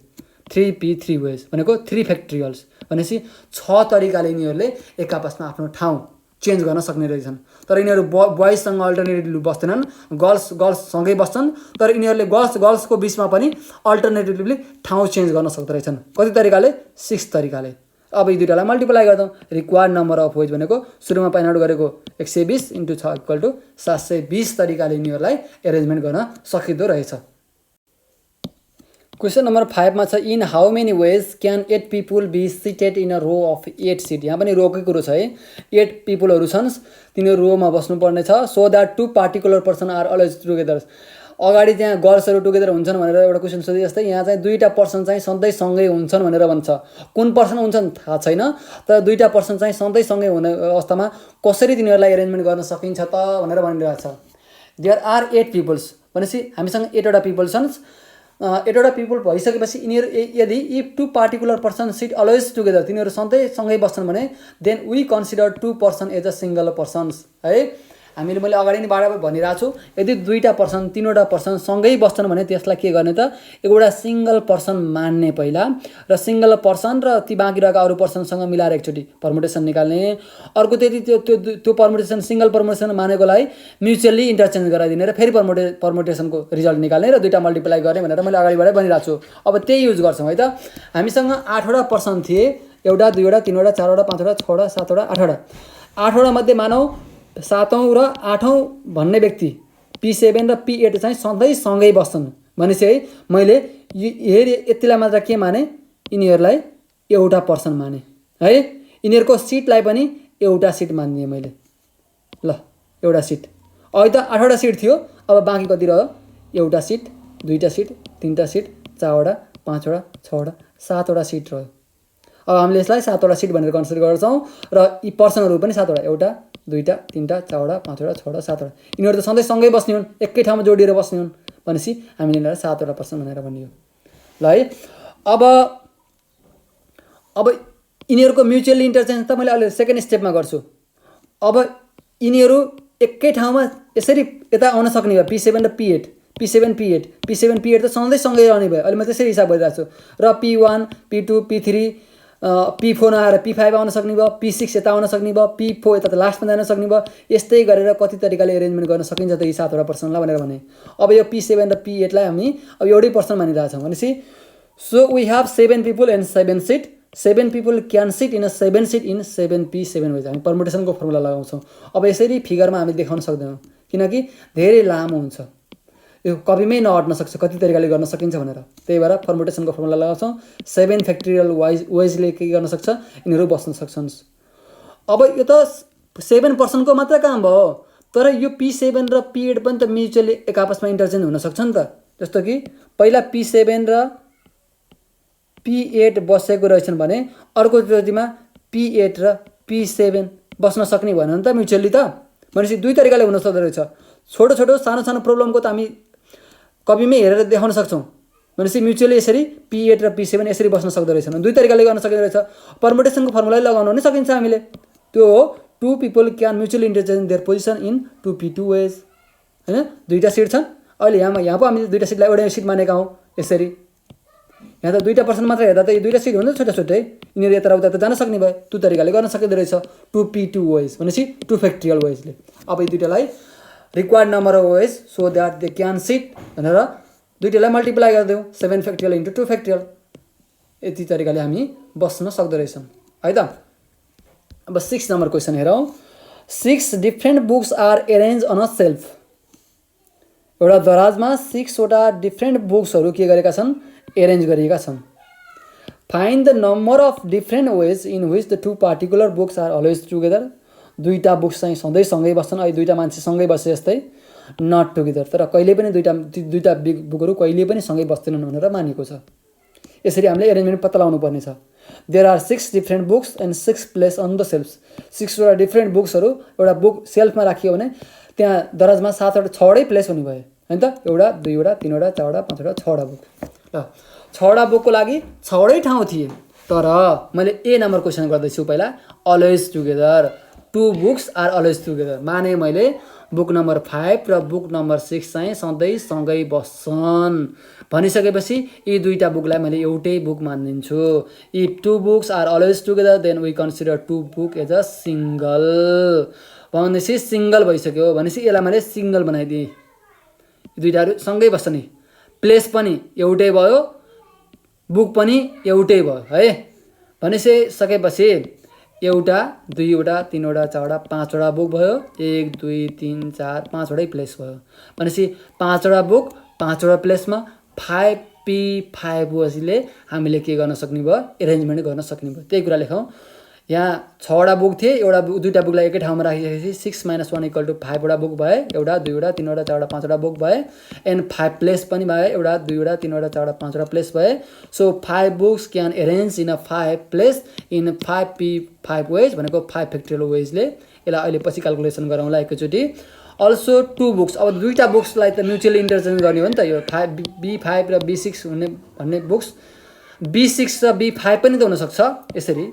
3P3 वेज भनेको 3 फ्याक्ट्रियल्स भनेपछि 6 तरिकाले यिनीहरूले एक आपसमा आफ्नो ठाउँ चेन्ज गर्न सक्ने रहेछन्। तर यिनीहरू बोइजसँग अल्टरनेटिभली बस्दैनन्, गर्ल्ससँगै बस्छन्, तर यिनीहरूले गर्ल्सको बिचमा पनि अल्टरनेटिभली ठाउँ चेन्ज गर्न सक्दो रहेछन्। कति तरिकाले? 6 तरिकाले। अब यी दुईटालाई मल्टिप्लाई गर्छौँ। रिक्वायर्ड नम्बर अफ वेज भनेको सुरुमा फाइन्ड आउट गरेको 120 × 6 = 720 तरिकाले यिनीहरूलाई एरेन्जमेन्ट गर्न सकिँदो रहेछ। क्वेसन नम्बर 5 मा छ, in how many ways can 8 people be seated in a row of 8 seat. यहाँ पनि रोकै कुरो छ है, 8 पिपुलहरू छन्, तिनीहरू रोमा बस्नुपर्ने छ। So that 2 particular person are always together. अगाडि त्यहाँ गर्ल्सहरू टुगेदर हुन्छन् भनेर एउटा क्वेसन सोधे जस्तै यहाँ चाहिँ 2टा पर्सन चाहिँ सधैँ सँगै हुन्छन् भनेर भन्छ। कुन पर्सन हुन्छन् थाहा छैन, तर 2टा पर्सन चाहिँ सधैँ सँगै हुने अवस्थामा कसरी तिनीहरूलाई एरेन्जमेन्ट गर्न सकिन्छ त भनेर भनिरहेको छ। देयर आर 8 पिपल्स भनेपछि हामीसँग 8वटा पिपल छन्। 8वटा पिपल भइसकेपछि यिनीहरू यदि if 2 particular person sit always together, तिनीहरू सधैँ सँगै बस्छन् भने then we consider 2 person as a single persons है। हामीले मैले अगाडि नै बार भनिरहेको छु, यदि 2टा पर्सन 3वटा पर्सन सँगै बस्छन् भने त्यसलाई के गर्ने त, एउटा सिङ्गल पर्सन मान्ने पहिला, र सिङ्गल पर्सन र ती बाँकी रहेका अरू पर्सनसँग मिलाएर एकचोटि पर्मुटेसन निकाल्ने। अर्को त्यति त्यो पर्मुटेसन सिङ्गल पर्मुटेसन मानेकोलाई म्युचुअली इन्टरचेन्ज गराइदिने र फेरि पर्मुटेसनको रिजल्ट निकाल्ने र 2टा मल्टिप्लाई गर्ने भनेर मैले अगाडिबाटै भनिरहेको छु। अब त्यही युज गर्छौँ है त। हामीसँग 8वटा पर्सन थिए, 1 2 3 4 5 6 7 8वटा। 8वटा मध्ये मानौ 7औं र 8औं भन्ने व्यक्ति P7 र P8 चाहिँ सधैँ सँगै बस्छन् भनेपछि है मैले यतिलाई मात्र के माने, यिनीहरूलाई एउटा पर्सन माने है। यिनीहरूको सिटलाई पनि एउटा सिट मान्दिएँ मैले। ल एउटा सिट, अहिले त 8वटा सिट थियो, अब बाँकी कति रह्यो? एउटा सिट, 2टा सिट, 3टा सिट, 4वटा, 5वटा, 6वटा, 7वटा सिट रह्यो। अब हामीले यसलाई 7वटा सिट भनेर कन्सिडर गर्छौँ र यी पर्सनहरू पनि 7वटा, 1 2 3 4 5 6 7वटा। यिनीहरू त सधैँ सँगै बस्ने हुन्, एकै ठाउँमा जोडिएर बस्ने हुन् भनेपछि हामीले यिनीहरूलाई 7वटा पर्सन भनेर भनियो ल है। अब यिनीहरूको म्युचुअली इन्टरचेन्ज त मैले अहिले सेकेन्ड स्टेपमा गर्छु। अब यिनीहरू एकै ठाउँमा यसरी यता आउन सक्ने भयो, P7 र P8, P7 P8, P7 P8 त सधैँ सँगै रहने भयो। अहिले म त्यसरी हिसाब गरिरहेको छु। र P1 P2 P3 P4 नआएर P5 आउन सक्ने भयो, P6 यता आउन सक्ने भयो, P4 यता त लास्टमा जान सक्ने भयो। यस्तै गरेर कति तरिकाले एरेन्जमेन्ट गर्न सकिन्छ त यी 7वटा पर्सनलाई भनेर भने। अब यो P7 र P8 लाई हामी अब एउटै पर्सन मानिरहेछौँ भनेपछि so we have 7 people and 7 seat, 7 people can sit in a 7 seat in 7P7 ways. हामी पर्मुटेसनको फर्मुला लगाउँछौँ। अब यसरी फिगरमा हामी देखाउन सक्दैनौँ किनकि धेरै लामो हुन्छ, यो कपीमै नअट्न सक्छ कति तरिकाले गर्न सकिन्छ भनेर। त्यही भएर पर्मुटेसनको फर्मुला लगाउँछौँ। 7 फ्याक्टोरियल वेजले के गर्न सक्छ, यिनीहरू बस्न सक्छन्। अब यो त 7 पर्सनको मात्र काम भयो, तर यो P7 र P8 पनि त म्युचुअली एक आपसमा इन्टरचेन्ज हुन सक्छ नि त। जस्तो कि पहिला P7 र P8 बसेको रहेछन् भने अर्को चोटिमा P8 र P7 बस्न सक्ने भएन नि त म्युचुअली त। भनेपछि 2 तरिकाले हुन सक्दो रहेछ। छोटो छोटो सानो सानो प्रब्लमको त हामी कपीमै हेरेर देखाउन सक्छौँ। भनेपछि म्युचुअली यसरी P8 र P7 यसरी बस्न सक्दो रहेछन्। 2 तरिकाले गर्न सकिँदो रहेछ। पर्मुटेसनको फर्मुला लगाउन पनि सकिन्छ हामीले। त्यो हो 2 people can mutually interchange their position in 2P2 ways हैन। 2टा सिट छन्। अहिले यहाँ पो हामीले 2टा सिटलाई एउटै सिट मानेका हौँ। यसरी यहाँ त दुईटा पर्सन मात्र हेर्दा त यो दुईटा सिट हुन्छ छुट्टै छुट्टै, यिनीहरू यता उता त जान सक्ने भयो, त्यो तरिकाले गर्न सकिँदो रहेछ 2p2 वेज भनेपछि 2 फ्याक्ट्रियल वेजले। अब यो दुईटालाई required number of ways so that they can sit भनेर दुईटालाई मल्टिप्लाई गरिदिउँ 7 फ्याक्ट्रियल इन्टु 2 फ्याक्ट्रियल, यति तरिकाले हामी बस्न सक्दो रहेछौँ है त। अब 6 नम्बर क्वेसन हेरौँ। 6 different books are arrange on a shelf. एउटा दराजमा 6 वटा डिफ्रेन्ट बुक्सहरू के गरेका छन्, एरेन्ज गरिएका छन्। Find the number of different ways in which the two particular books are always together. दुईटा बुक्स चाहिँ सधैँ सँगै बस्छन्, अहिले दुईटा मान्छे सँगै बसे जस्तै नट टुगेदर, तर कहिले पनि दुईटा बुकहरू कहिले पनि सँगै बस्दैनन् भनेर मानिएको छ। यसरी हामीले एरेन्जमेन्ट पत्ता लगाउनु पर्नेछ। There are 6 different books and 6 place on the shelves. 6 वटा डिफ्रेन्ट बुक्सहरू एउटा बुक सेल्फमा राखियो भने त्यहाँ दराजमा 7 वटा 6 वटै प्लेस हुने भयो होइन त, एउटा 2 वटा 3 वटा 4 वटा 5 वटा 6 वटा बुक। ल 6 वटा बुकको लागि 6 वटै ठाउँ थिए, तर मैले ए नम्बर क्वेसन गर्दैछु पहिला always together. 2 books are always together माने मैले बुक नम्बर 5 र बुक नम्बर 6 चाहिँ सधैँ सँगै बस्छन् भनिसकेपछि यी दुईटा बुकलाई मैले एउटै बुक मानिदिन्छु। If 2 books are always together then we consider 2 book as a single. भनेपछि सिङ्गल भइसक्यो भनेपछि यसलाई मैले सिङ्गल बनाइदिएँ, दुईटाहरू सँगै बस्छ नि, प्लेस पनि एउटै भयो बुक पनि एउटै भयो है। भनेपछि सकेपछि एउटा 2 वटा 3 वटा 4 वटा 5 वटा बुक भयो, 1 2 3 4 5 वटै प्लेस भयो भनेपछि 5 वटा बुक 5 वटा प्लेसमा 5p5 वेजले हामीले के गर्न सक्ने भयो, एरेन्जमेन्ट गर्न सक्ने भयो। त्यही कुरा लेखौँ। यहाँ 6 वटा बुक थिए, एउटा दुईटा बुकलाई एकै ठाउँमा राखिसकेपछि 6 - 1 = 5 वटा बुक भए, एउटा 2 वटा 3 वटा 4 वटा 5 वटा बुक भए, एन्ड 5 प्लेस पनि भए, एउटा 2 वटा 3 वटा 4 वटा 5 वटा प्लेस भए। So 5 books can arrange in a 5 place in 5p5 ways भनेको 5 फ्याक्ट्रियल वेजले। यसलाई अहिले पछि क्यालकुलेसन गरौँला एकैचोटि। अल्सो 2 बुक्स, अब दुईटा बुक्सलाई त म्युचुअली इन्टरचेन्ज गर्ने हो नि त, यो b5 र b6 भन्ने बुक्स b6 र b5 पनि त हुनसक्छ यसरी,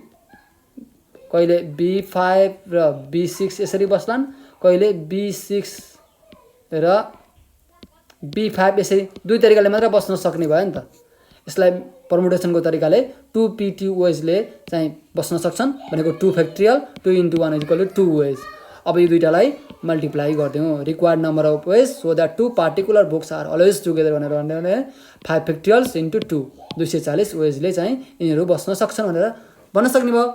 कहिले b5 र b6 यसरी बस्लान्, कहिले b6 र b5 यसरी, दुई तरिकाले मात्र बस्न सक्ने भयो नि त। यसलाई परमुटेसनको तरिकाले 2p2 वेजले चाहिँ बस्न सक्छन् भनेको 2 फ्याक्ट्रियल 2 × 1 = 2 वेज। अब यो दुईटालाई मल्टिप्लाई गरिदिउँ। Required number of ways so that 2 particular books are always together भनेर भन्ने 5 फ्याक्ट्रियल्स × 2 240 वेजले चाहिँ यिनीहरू बस्न सक्छन् भनेर भन्न सक्ने भयो।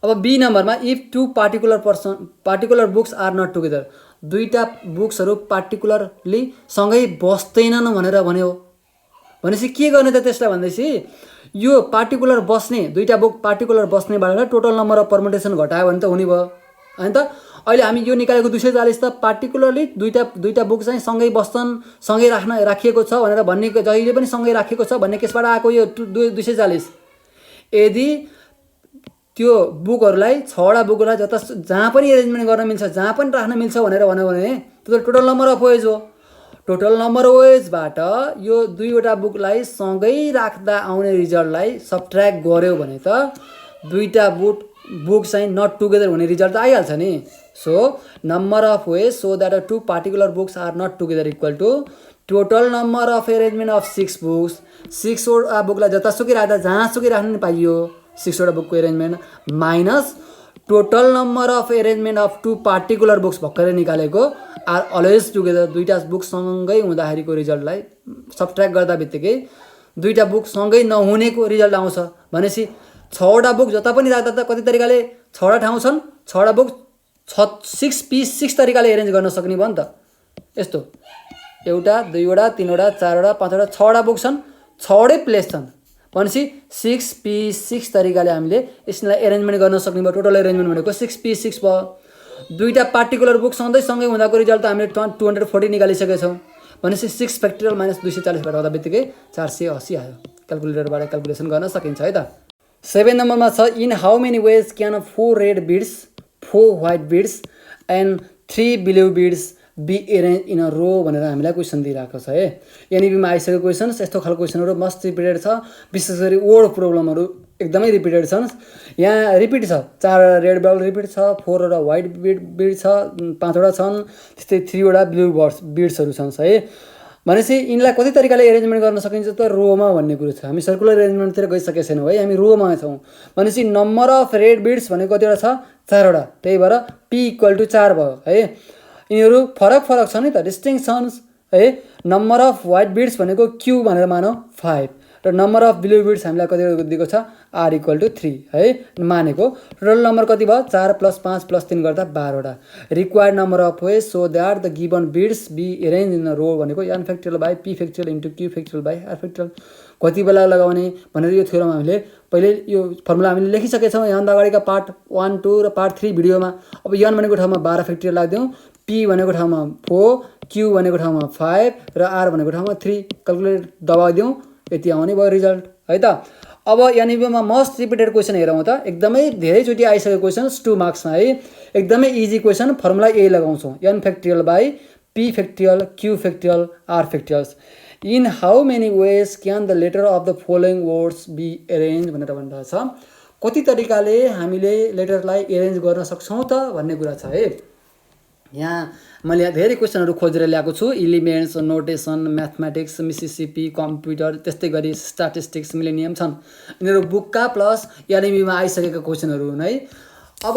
अब बी नम्बरमा if 2 particular books are not together, दुईटा बुक्सहरू पार्टिकुलरली सँगै बस्दैनन् भनेर भन्यो भनेपछि के गर्ने त त्यसलाई भन्दैछि, यो पार्टिकुलर बस्ने दुईटा बुक पार्टिकुलर बस्नेबाट टोटल नम्बर अफ परमुटेसन घटायो भने त हुने भयो होइन त। अहिले हामी यो निकालेको 240 त पार्टिकुलरली दुईटा बुक चाहिँ सँगै बस्छन्, सँगै राखिएको छ भनेर भन्ने, जहिले पनि सँगै राखिएको छ भन्ने केसबाट आएको यो 240। यदि त्यो बुकहरूलाई 6 वटा बुकहरूलाई जहाँ पनि एरेन्जमेन्ट गर्न मिल्छ, जहाँ पनि राख्न मिल्छ भनेर भन्यो भने त्यो टोटल नम्बर अफ वेज हो। टोटल नम्बर अफ वेजबाट यो 2 वटा बुकलाई सँगै राख्दा आउने रिजल्टलाई सबट्र्याक्ट गर्यो भने त दुईटा बुक चाहिँ नट टुगेदर हुने रिजल्ट त आइहाल्छ नि। So number of ways so that 2 particular books are not together equal to total number of arrangement of 6 books. 6 वटा बुकलाई जतासुकै राख्दा जहाँसुकै राख्न पाइयो 6 वटा बुकको arrangement minus total number of arrangement of 2 particular books भर्खरै निकालेको आर अलवेज टुगेदर। दुईटा बुक सँगै हुँदाखेरिको रिजल्टलाई सबट्र्याक्ट गर्दा बित्तिकै दुईटा बुक सँगै नहुनेको रिजल्ट आउँछ भनेपछि 6 वटा बुक जता पनि राख्दा त कति तरिकाले 6 वटा ठाउँ छन्, 6 वटा बुक 6p6 तरिकाले एरेन्ज गर्न सक्ने भयो नि त। यस्तो एउटा 2 वटा 3 वटा 4 वटा 5 वटा 6 वटा बुक छन्, 6 वटै प्लेस छन् भनेपछि 6p6 तरिकाले हामीले यसलाई एरेन्जमेन्ट गर्न सक्ने भयो। टोटल एरेन्जमेन्ट भनेको 6p6 भयो। दुईटा पार्टिकुलर बुक सँगै हुँदाको रिजल्ट त हामीले 240 निकालिसकेका छौँ भनेपछि 6 फ्याक्ट्रियल माइनस 240 बाट गर्दा बित्तिकै 480 आयो। क्यालकुलेटरबाट क्यालकुलेसन गर्न सकिन्छ है त। 7 नम्बरमा छ in how many ways can 4 red beads 4 white beads and 3 blue beads be arrange in a row भनेर हामीलाई क्वेसन दिइरहेको छ है। एनइपीमा आइसकेको क्वेसन्स यस्तो खालको क्वेसनहरू मस्ट रिपिटेड छ, विशेष गरी वर्ड प्रब्लमहरू एकदमै रिपिटेड छन्। यहाँ रिपिट छ 4 रेड बल रिपिट छ, 4 वटा व्हाइट बिड छ, 5 वटा छन्, त्यस्तै 3 वटा ब्लू बिड्सहरू छन् है। भनेपछि यिनलाई कति तरिकाले एरेन्जमेन्ट गर्न सकिन्छ त रोमा भन्ने कुरो छ। हामी सर्कुलर एरेन्जमेन्टतिर गइसकेका छैनौँ है, हामी रोमा छौँ। भनेपछि नम्बर अफ रेड बिड्स भनेको कतिवटा छ? 4वटा। त्यही भएर P = 4 भयो है। यिनीहरू फरक फरक छ नि त, डिस्टिङ्क्सन्स है। नम्बर अफ वाइट बिड्स भनेको Q भनेर मानौँ 5 र नम्बर अफ ब्लू बिड्स हामीलाई कति दिएको छ? R = 3 है मानेको। टोटल नम्बर कति भयो? 4 + 5 + 3 गर्दा 12वटा। Required number of ways so that the given beads be arrange in a row भनेको n factorial by p factorial into q factorial by r factorial. कति बेला लगाउने भनेर यो थ्योरम हामीले पहिले यो फर्मुला हामीले लेखिसकेका छौँ यहाँभन्दा अगाडिका पार्ट 1, 2 र पार्ट 3 भिडियोमा। अब n भनेको ठाउँमा 12 फ्याक्टोरियल लाग्दिउँ, p भनेको ठाउँमा 4, q भनेको ठाउँमा 5 र r भनेको ठाउँमा 3 क्याल्कुलेट दबाइदिउँ, यति आउने भयो रिजल्ट है त। अब यहाँनिरमा मस्ट रिपिटेड क्वेसन हेरौँ त, एकदमै धेरैचोटि आइसकेको क्वेसन 2 मार्क्समा है। एकदमै इजी क्वेसन, फर्मुला यही लगाउँछौँ, n factorial by p factorial q factorial r factorials. In how many ways can the letter of the following words be arrange भनेर भनिरहेको छ। कति तरिकाले हामीले लेटरलाई एरेन्ज गर्न सक्छौँ त भन्ने कुरा छ है। यहाँ मैले धेरै क्वेसनहरू खोजेर ल्याएको छु, elements, notation, mathematics, Mississippi, computer, त्यस्तै गरी स्ट्याटिस्टिक्स, मिलेनियम छन्। यिनीहरू बुकका प्लस एनएमईमा आइसकेका क्वेसनहरू हुन् है। अब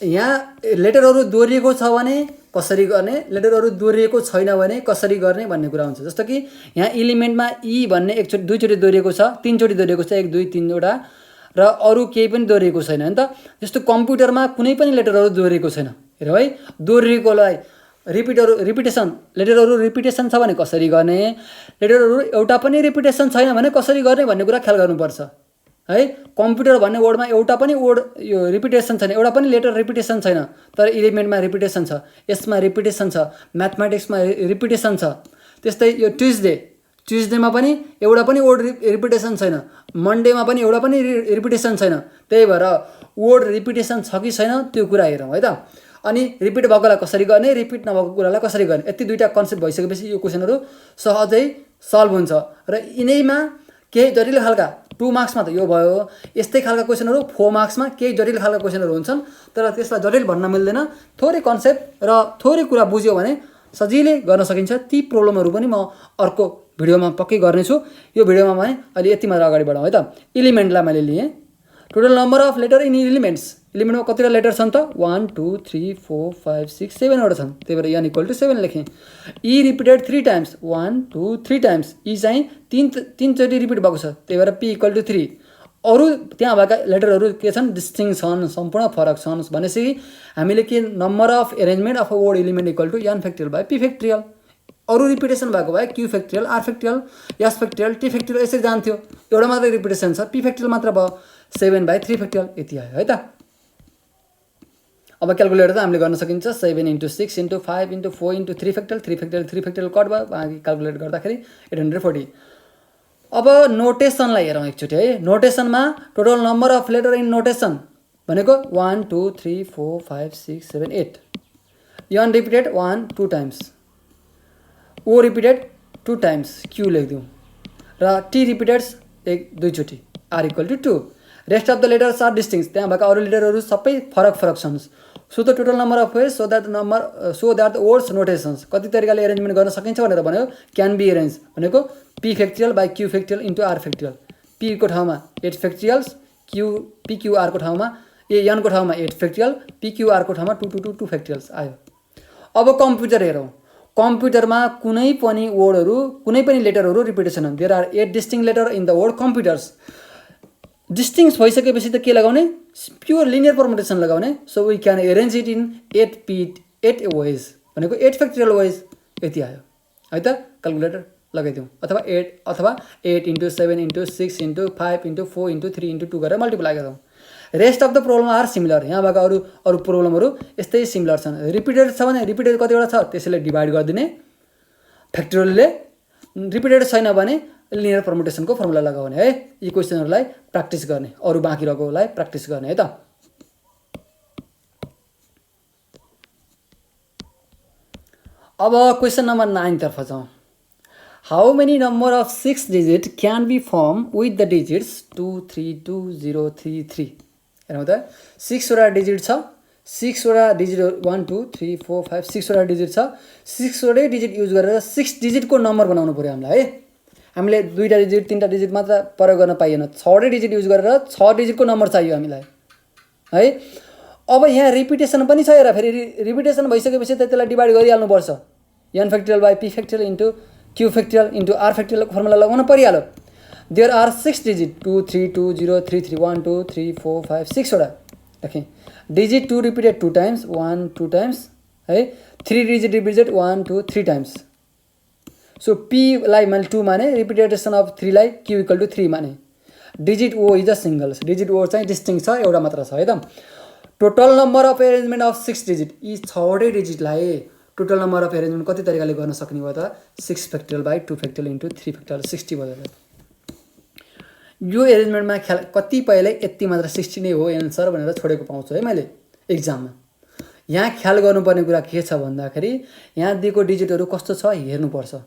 यहाँ लेटरहरू दोहोरिएको छ भने कसरी गर्ने, लेटरहरू दोहोरिएको छैन भने कसरी गर्ने भन्ने कुरा हुन्छ। जस्तो कि यहाँ इलिमेन्टमा ई भन्ने एकचोटि दुईचोटि दोहोरिएको छ, 3 चोटि दोहोरिएको छ, 1 2 3वटा र अरू केही पनि दोहोरिएको छैन नि त। जस्तो कम्प्युटरमा कुनै पनि लेटरहरू दोहोरिएको छैन, हेर है। दोहोरिएकोलाई रिपिटेसन, लेटरहरू रिपिटेसन छ भने कसरी गर्ने, लेटरहरू एउटा पनि रिपिटेसन छैन भने कसरी गर्ने भन्ने कुरा ख्याल गर्नुपर्छ है। कम्प्युटर भन्ने वर्डमा एउटा पनि वर्ड यो रिपिटेसन छैन, एउटा पनि लेटर रिपिटेसन छैन, तर इलिमेन्टमा रिपिटेसन छ, यसमा रिपिटेसन छ, म्याथमेटिक्समा रिपिटेसन छ। त्यस्तै यो ट्युजडेमा पनि एउटा पनि वर्ड रिपिटेसन छैन, मन्डेमा पनि एउटा पनि रिपिटेसन छैन। त्यही भएर वर्ड रिपिटेसन छ कि छैन त्यो कुरा हेरौँ है त। अनि रिपिट भएकोलाई कसरी गर्ने, रिपिट नभएको कुरालाई कसरी गर्ने, यति दुईवटा कन्सेप्ट भइसकेपछि यो क्वेसनहरू सहजै सल्भ हुन्छ। र यिनैमा केही जटिल खालका 2 मार्क्समा त यो भयो, यस्तै खालका क्वेसनहरू 4 मार्क्समा केही जटिल खालका क्वेसनहरू हुन्छन्, तर त्यसलाई जटिल भन्न मिल्दैन। थोरै कन्सेप्ट र थोरै कुरा बुझ्यो भने सजिलै गर्न सकिन्छ। ती प्रब्लमहरू पनि म अर्को भिडियोमा पक्कै गर्नेछु। यो भिडियोमा मैले अहिले यति मात्र अगाडि बढाउँ है त। इलिमेन्टलाई मैले लिएँ, total number of letter in elements. इलिमेन्टमा कतिवटा लेटर छन् त? 1 2 3 4 5 6 7वटा छन्, त्यही भएर n = 7 लेखेँ। ई रिपिटेड 3 टाइम्स, 1 2 3 टाइम्स, ई चाहिँ 3 चोटि रिपिट भएको छ, त्यही भएर p = 3। अरू त्यहाँ भएका लेटरहरू के छन्? डिस्टिङ छन्, सम्पूर्ण फरक छन्। भनेपछि हामीले के number of arrangement of a word element = n factorial by p factorial. अरू रिपिटेसन भएको भए q factorial, r factorial, s factorial, t factorial यसरी जान्थ्यो। एउटा मात्रै रिपिटेसन छ, p फ्याक्टोरियल मात्र भयो, 7/3 फ्याक्टोरियल यति आयो है त। अब क्याल्कुलेटर त हामीले गर्न सकिन्छ, 7 × 6 × 5 × 4 × 3 फ्याक्टोरियल, 3 फ्याक्टोरियल 3 फ्याक्टोरियल कट भयो, बाँकी क्याल्कुलेट गर्दाखेरि 840। अब नोटेसनलाई हेरौँ एकचोटि है। नोटेसनमा total number of letter in notation भनेको 1 2 3 4 5 6 7 8। n repeated 1 2 times, o repeated 2 times, q लेखिदिउँ, र t रिपिटेड्स 1 2 चोटि, r = 2। Rest of the letters are distinct, त्यहाँ भएका अरू लेटरहरू सबै फरक फरक छन्। So the total number of ways so that the words notations. कति तरिकाले एरेन्जमेन्ट गर्न सकिन्छ भनेर भन्यो, क्यान बी एरेन्ज भनेको p factorial by q factorial into r factorial. p को ठाउँमा 8 फ्याक्टोरियल्स, pqr को ठाउँमा n को ठाउँमा 8 फ्याक्टोरियल, pqr को ठाउँमा 2 2 2 2 फ्याक्टोरियल्स आयो। अब कम्प्युटर हेरौँ। कम्प्युटरमा कुनै पनि वर्डहरू, कुनै पनि लेटरहरू रिपिटेसन हुन्। There are 8 distinct letter in the word computers. Distinct भइसकेपछि त के लगाउने? प्योर लिनियर परमुटेसन लगाउने। So we can arrange it in 8 ways भनेको 8 फ्याक्टोरियल वेज यति आयो है त। क्याल्कुलेटर लगाइदिउँ, अथवा 8 × 7 × 6 × 5 × 4 × 3 × 2 गरेर मल्टिप्लाई गरौँ। Rest of the problem are similar. यहाँ भएका अरू प्रब्लमहरू यस्तै सिमिलर छन्। रिपिटेड छ भने रिपिटेड कतिवटा छ त्यसैले डिभाइड गरिदिने फ्याक्टोरियलले, रिपिटेड छैन भने लिनियर परमुटेसनको फर्मुला लगाउने है। यी क्वेसनहरूलाई प्र्याक्टिस गर्ने, अरू बाँकी रहेकोलाई प्र्याक्टिस गर्ने है त। अब क्वेसन नम्बर 9 तर्फ जाउँ। How many number of 6 digit can be form with the digits 2 3 2 0 3 3। हेरौँ त, 6वटा डिजिट छ, 6 वटा डिजिट 1 2 3 4 5 6 वटा डिजिट छ 6 वटै डिजिट युज गरेर 6 डिजिटको नम्बर बनाउनु पर्यो हामीलाई है हामीले 2टा डिजिट 3टा डिजिट मात्र प्रयोग गर्न पाइएन 6 वटै डिजिट युज गरेर 6 डिजिटको नम्बर चाहियो हामीलाई है अब यहाँ रिपिटेसन पनि छ हेर फेरि रिपिटेसन भइसकेपछि त त्यसलाई डिभाइड गरिहाल्नुपर्छ n factorial by p factorial into q factorial into r फ्याक्टोरियलको फर्मुला लगाउन परिहाल्यो देयर आर 6 डिजिट 2 3 2 0 3 3 1 2 3 4 5 6 वटा लेखेँ डिजिट 2 रिपिटेड 2 टाइम्स 1 2 टाइम्स है 3 digit repeated 1 2 3 times so p लाई मैले 2 माने रिपिटेसन अफ 3 लाई q इक्वल टु 3 माने digit o is a single digit o चाहिँ डिस्टिङ छ एउटा मात्र छ है त total number of arrangement of 6 digit यी 6 वटै डिजिटलाई टोटल नम्बर अफ एरेन्जमेन्ट कति तरिकाले गर्न सक्ने भयो त 6 factorial by 2 factorial into 3 factorial 60 भयो यो एरेन्जमेन्टमा ख्याल कतिपयले यति मात्र 60 नै हो एन्सर भनेर छोडेको पाउँछु है मैले एक्जाममा यहाँ ख्याल गर्नुपर्ने कुरा के छ भन्दाखेरि यहाँ दिएको डिजिटहरू कस्तो छ हेर्नुपर्छ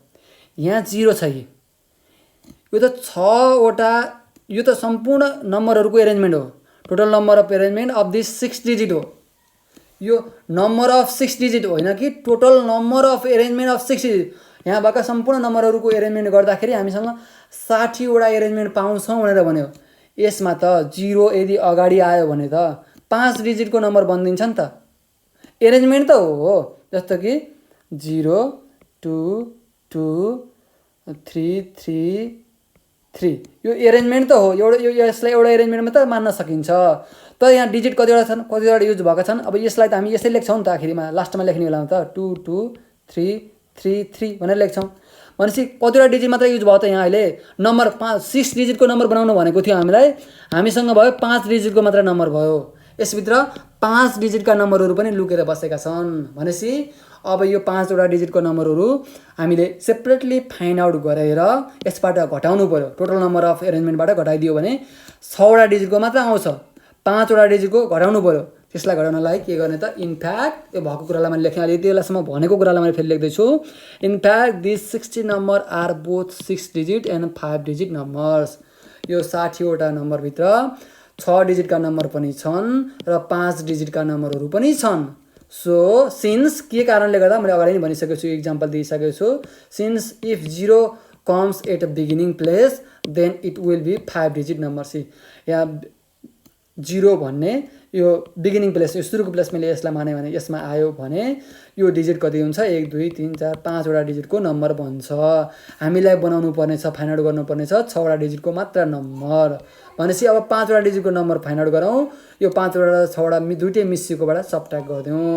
यहाँ 0 छ यो त 6 वटा यो त सम्पूर्ण नम्बरहरूको एरेन्जमेन्ट हो total number of arrangement of this 6 digit हो यो नम्बर अफ 6 डिजिट होइन कि total number of arrangement of 6 digit यहाँ भएका सम्पूर्ण नम्बरहरूको एरेन्जमेन्ट गर्दाखेरि हामीसँग 60 वटा एरेन्जमेन्ट पाउँछौँ भनेर भन्यो यसमा त 0 यदि अगाडि आयो भने त 5 डिजिटको नम्बर बनिदिन्छ नि त एरेन्जमेन्ट त हो जस्तो कि 0 2 2 3 3 3 यो एरेन्जमेन्ट त हो एउटा यसलाई एउटा एरेन्जमेन्टमा त मान्न सकिन्छ तर यहाँ डिजिट कतिवटा छन् कतिवटा युज भएका छन् अब यसलाई त हामी यसै लेख्छौँ नि त आखिरमा लास्टमा लेख्ने बेलामा त 2 2 3 3 3 भनेर लेख्छौँ भनेपछि कतिवटा डिजिट मात्र युज भयो त यहाँ अहिले नम्बर 6 डिजिटको नम्बर बनाउनु भनेको थियो हामीलाई हामीसँग भयो 5 डिजिटको मात्र नम्बर भयो यसभित्र 5 डिजिटका नम्बरहरू पनि लुकेर बसेका छन् भनेपछि अब यो 5 वटा डिजिटको नम्बरहरू हामीले सेपरेटली फाइन्ड आउट गरेर यसबाट घटाउनु पर्यो टोटल नम्बर अफ एरेन्जमेन्टबाट घटाइदियो भने 6 वटा डिजिटको मात्र आउँछ 5 वटा डिजिटको घटाउनु पर्यो त्यसलाई घटाउनलाई के गर्ने त इनफ्याक्ट यो भएको कुरालाई मैले लेखेँ अहिले यति बेलासम्म भनेको कुरालाई मैले फेरि लेख्दैछु in fact this 60 number are both 6 digit and 5 digit numbers यो 60 वटा नम्बरभित्र 6 डिजिटका नम्बर पनि छन् र 5 डिजिटका नम्बरहरू पनि छन् सो सिन्स के कारणले गर्दा मैले अगाडि नै भनिसकेको छु इक्जाम्पल दिइसकेको छु since if 0 comes at a beginning place then it will be 5 digit number see यहाँ 0 भन्ने यो बिगिनिङ प्लेस यो सुरुको प्लेस मैले यसलाई माने भने यसमा आयो भने यो डिजिट कति हुन्छ 1 2 3 4 5 वटा डिजिटको नम्बर बन्छ हामीलाई बनाउनु पर्ने छ फाइन्ड आउट गर्नुपर्ने छ 6 वटा डिजिटको मात्र नम्बर भनेपछि अब 5 वटा डिजिटको नम्बर फाइन्ड आउट गरौँ यो 5 वटा 6 वटा दुईटै मिसिएकोबाट सबट्र्याक्ट गरिदिउँ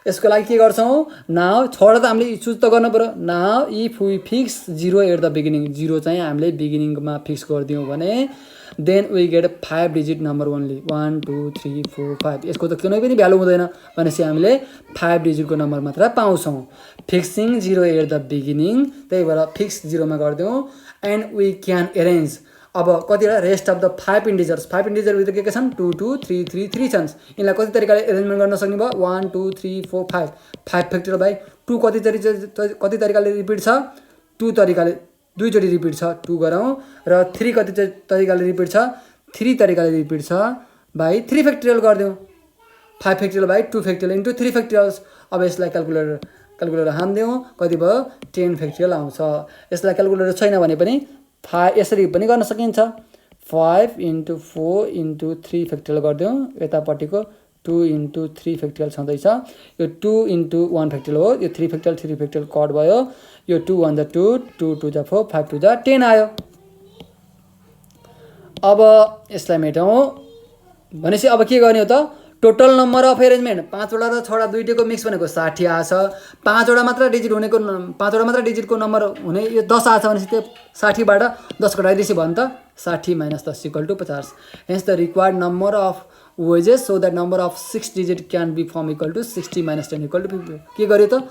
यसको लागि के गर्छौँ नाउ 6 वटा त हामीले चुज त गर्नु पर्यो now if we fix 0 at the beginning 0 चाहिँ हामीले बिगिनिङमा फिक्स गरिदिउँ भने then we get 5 digit number only 1 2 3 4 5 यसको त कुनै पनि भ्यालु हुँदैन भनेपछि हामीले 5 डिजिटको नम्बर मात्र पाउँछौँ फिक्सिङ 0 एट द बिगिनिङ त्यही भएर फिक्स 0 मा गरिदिउँ एन्ड वी क्यान एरेन्ज अब कतिवटा रेस्ट अफ द 5 इन्टिजर्स 5 इन्टिजरभित्र के छन् 2 2 3 3 3 छन् यिनलाई कति तरिकाले एरेन्जमेन्ट गर्न सक्ने भयो 1 2 3 4 5 5 फ्याक्टोरियल बाइ 2 कति तरिकाले रिपिट छ 2 तरिकाले दुईचोटि रिपिट छ 2 गरौँ र 3 कति तरिकाले रिपिट छ 3 तरिकाले रिपिट छ बाइ 3 फ्याक्टोरियल गरिदिउँ 5 फ्याक्टोरियल बाइ 2 फ्याक्टोरियल इन्टु 3 फ्याक्टोरियल्स अब यसलाई क्यालकुलेटर हान्दिउँ कति भयो 10 फ्याक्टोरियल आउँछ यसलाई क्यालकुलेटर छैन भने पनि यसरी पनि गर्न सकिन्छ 5 इन्टु 4 इन्टु 3 फ्याक्टोरियल गरिदिउँ यतापट्टिको 2 इन्टु 3 फ्याक्टोरियल छँदैछ यो 2 इन्टु 1 फ्याक्टोरियल हो यो 3 फ्याक्टोरियल कट भयो यो 2 1 जा 2 2 2 जा 4 5 2 जा 10 आयो अब यसलाई मेटौँ भनेपछि अब के गर्ने हो त टोटल नम्बर अफ एरेन्जमेन्ट 5 वटा र 6 वटा दुईटैको मिक्स भनेको 60 आछ 5 वटा मात्र डिजिट हुनेको 5 वटा मात्र डिजिटको नम्बर हुने यो 10 आछ भनेपछि त्यो 60 बाट 10 घटाइदिएपछि भयो नि त 60 - 10 = 50 hence the required number of ways so that number of 6 digit can be form equal to 60 - 10 = 50 के गर्यो त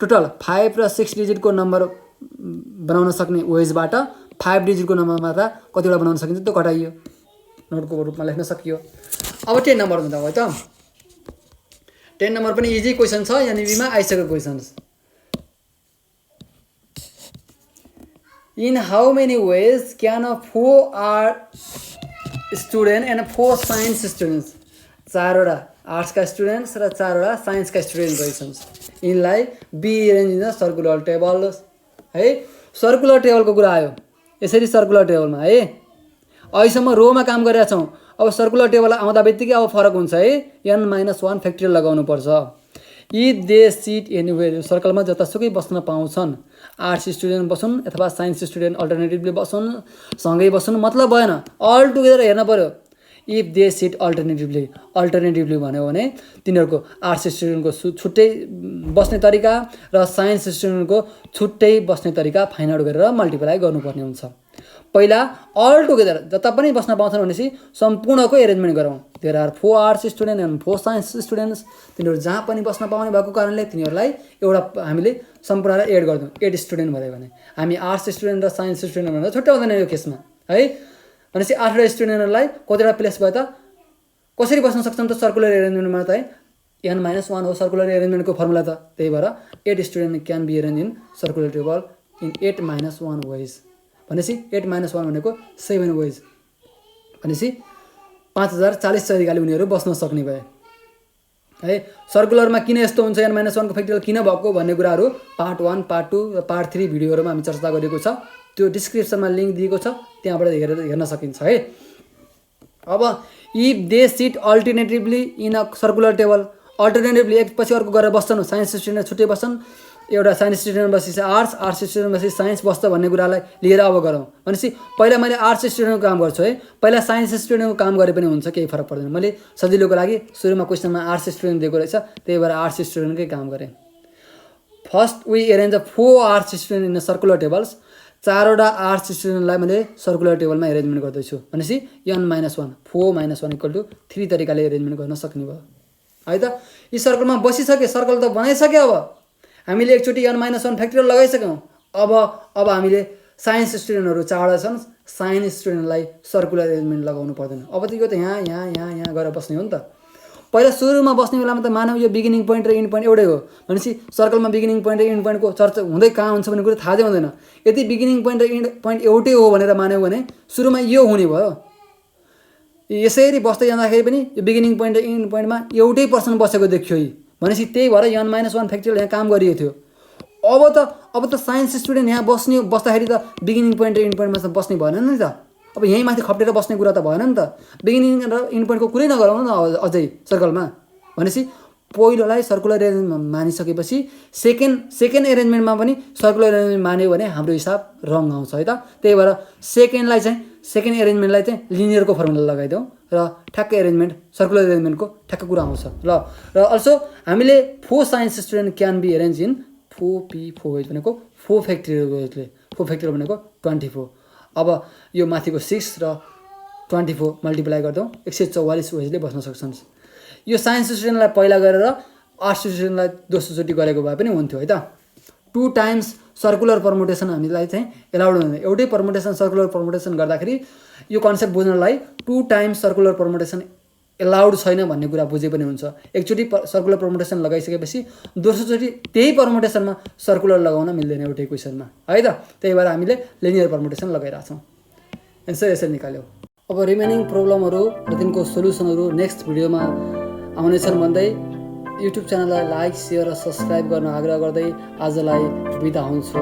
टोटल 5 र 6 डिजिटको नम्बर बनाउन सक्ने वेजबाट 5 डिजिटको नम्बर मात्र कतिवटा बनाउन सकिन्छ त्यो घटाइयो नोटको रूपमा लेख्न सकियो अब 10 नम्बर हुँदा भयो त 10 नम्बर पनि इजी क्वेशन छ एनईबीमा आइसकेको questions in how many ways can a 4 art student and 4 science students 4वटा आर्ट्सका स्टुडेन्ट्स र 4वटा साइन्सका स्टुडेन्ट रहेछन्। यिनलाई be arrange in the circular table है। सर्कुलर टेबलको कुरा आयो, यसरी सर्कुलर टेबलमा है अहिलेसम्म रोमा काम गरिरहेका छौँ। अब सर्कुलर टेबल आउँदा बित्तिकै अब फरक हुन्छ है, n-1 फ्याक्टोरियल लगाउनु पर्छ। इफ दे सिट एनिवेयर, सर्कलमा जतासुकै बस्न पाउँछन्, आर्ट्स स्टुडेन्ट बसुन् अथवा साइन्स स्टुडेन्ट अल्टरनेटिभली बसुन्, सँगै बसुन् मतलब भएन, अल टुगेदर हेर्न पऱ्यो। इफ दे सिट अल्टरनेटिभली भन्यो भने तिनीहरूको आर्ट्स स्टुडेन्टको छुट्टै बस्ने तरिका र साइन्स स्टुडेन्टको छुट्टै बस्ने तरिका फाइन्ड आउट गरेर मल्टिप्लाई गर्नुपर्ने हुन्छ। पहिला अल टुगेदर जता पनि बस्न पाउँछन् भनेपछि सम्पूर्णको एरेन्जमेन्ट गरौँ। There are 4 arts student and 4 science students. तिनीहरू जहाँ पनि बस्न पाउने भएको कारणले तिनीहरूलाई एउटा हामीले सम्पूर्णलाई एड गरिदिउँ। 8 स्टुडेन्ट भयो भने हामी आर्ट्स स्टुडेन्ट र साइन्स स्टुडेन्ट भनेर छुट्याउँदैन यो केसमा है। भनेपछि 8वटा स्टुडेन्टहरूलाई कतिवटा प्लेस भयो त, कसरी बस्न सक्छन् त सर्कुलर एरेन्जमेन्टमा त है, n-1 हो सर्कुलर एरेन्जमेन्टको फर्मुला त। त्यही भएर 8 student can be arrange in circular table in 8-1 ways. भनेपछि 8-1 भनेको 7 वेज, भनेपछि 5040 तरिकाले उनीहरू बस्न सक्ने भए है। सर्कुलरमा किन यस्तो हुन्छ n-1 को फ्याक्टोरियल किन भएको भन्ने कुराहरू पार्ट 1, पार्ट 2 र पार्ट 3 भिडियोहरूमा हामी चर्चा गरेको छ। त्यो डिस्क्रिप्सनमा लिङ्क दिएको छ, त्यहाँबाट हेर्न सकिन्छ है। अब if they sit alternatively in a circular table, alternatively एक पछि अर्को गरेर बस्छन्, साइन्स स्टुडेन्ट छुट्टै बस्छन्, एउटा साइन्स स्टुडेन्ट बसेपछि आर्ट्स स्टुडेन्ट बसेपछि साइन्स बस्छ भन्ने कुरालाई लिएर अब गरौँ। भनेपछि पहिला मैले आर्ट्स स्टुडेन्टको काम गर्छु है, पहिला साइन्स स्टुडेन्टको काम गरे पनि हुन्छ, केही फरक पर्दैन। मैले सजिलोको लागि सुरुमा क्वेसनमा आर्ट्स स्टुडेन्ट दिएको रहेछ, त्यही भएर आर्ट्स स्टुडेन्टकै काम गरेँ। First we arrange the 4 arts student in circular tables. 4वटा आर्ट्स स्टुडेन्टलाई मैले सर्कुलर टेबलमा एरेन्जमेन्ट गर्दैछु। भनेपछि n-1 4-1 = 3 तरिकाले एरेन्जमेन्ट गर्न सक्ने भयो है त। यी सर्कलमा बसिसके, सर्कल त बनाइसक्यो। अब हामीले एकचोटि n-1 फ्याक्टोरियल लगाइसक्यौँ। अब हामीले साइन्स स्टुडेन्टहरू 4वटा छन्, साइन्स स्टुडेन्टलाई सर्कुलर एरेन्जमेन्ट लगाउनु पर्दैन। अब त यो त यहाँ गएर बस्ने हो नि त। पहिला सुरुमा बस्ने बेलामा त मानव यो बिगिनिङ पोइन्ट र इन्ड पोइन्ट एउटै हो, भनेपछि सर्कलमा बिगिनिङ पोइन्ट र इन्ड पोइन्टको चर्चा हुँदै कहाँ हुन्छ भन्ने कुरा थाहा हुँदैन। यदि बिगिनिङ पोइन्ट र इन्ड पोइन्ट एउटै हो भनेर मान्यो भने सुरुमा यो हुने भयो। यसरी बस्दै जाँदाखेरि पनि यो बिगिनिङ पोइन्ट र इन्ड पोइन्टमा एउटै पर्सन बसेको देखियो। भनेपछि त्यही भएर n-1 फ्याक्टोरियल यहाँ काम गरिएको थियो। अब त साइन्स स्टुडेन्ट यहाँ बस्दाखेरि त बिगिनिङ पोइन्ट र इन्ड पोइन्टमा त बस्ने भएन नि त। अब यहीँ माथि खप्टेर बस्ने कुरा त भएन नि त। बिगिनिङ र इन्ड पोइन्टको कुरै नगरौँ न अझै सर्कलमा। भनेपछि पहिलोलाई सर्कुलर एरेन्जमेन्ट मानिसकेपछि सेकेन्ड एरेन्जमेन्टमा पनि सर्कुलर एरेन्जमेन्ट मान्यो भने हाम्रो हिसाब रङ आउँछ है त। त्यही भएर सेकेन्ड एरेन्जमेन्टलाई चाहिँ लिनियरको फर्मुला लगाइदिउँ र ठ्याक्कै एरेन्जमेन्ट सर्कुलर एरेन्जमेन्टको ठ्याक्कै कुरा आउँछ ल। र अल्सो हामीले 4 science student can be arrange in 4p4 ways भनेको 4 फ्याक्टोरियल वेजले, 4 फ्याक्टोरियल भनेको 24। अब यो माथिको 6 र 24 मल्टिप्लाई गर्दौँ 144 वेजले बस्न सक्छन्। यो साइन्स स्टुडेन्टलाई पहिला गरेर आर्ट्स स्टुडेन्टलाई दोस्रोचोटि गरेको भए पनि हुन्थ्यो है त। 2 टाइम्स सर्कुलर पर्मुटेसन हामीलाई चाहिँ एलाउड हुँदैन। एउटै पर्मुटेसन सर्कुलर पर्मुटेसन गर्दाखेरि यो कन्सेप्ट बुझ्नलाई 2 टाइम्स सर्कुलर पर्मुटेसन एलाउड छैन भन्ने कुरा बुझे पनि हुन्छ। एकचोटि सर्कुलर पर्मुटेसन लगाइसकेपछि दोस्रोचोटि त्यही पर्मुटेसनमा सर्कुलर लगाउन मिल्दैन एउटै क्वेसनमा है त। त्यही भएर हामीले लिनियर पर्मुटेसन लगाइरहेको छौँ। एन्सर यसरी निकाल्यो। अब रिमेनिङ प्रब्लमहरू र तिनको सोल्युसनहरू नेक्स्ट भिडियोमा आउनेछन् भन्दै युट्युब च्यानललाई लाइक, सेयर र सब्सक्राइब गर्न आग्रह गर्दै आजलाई बिदा हुन्छु।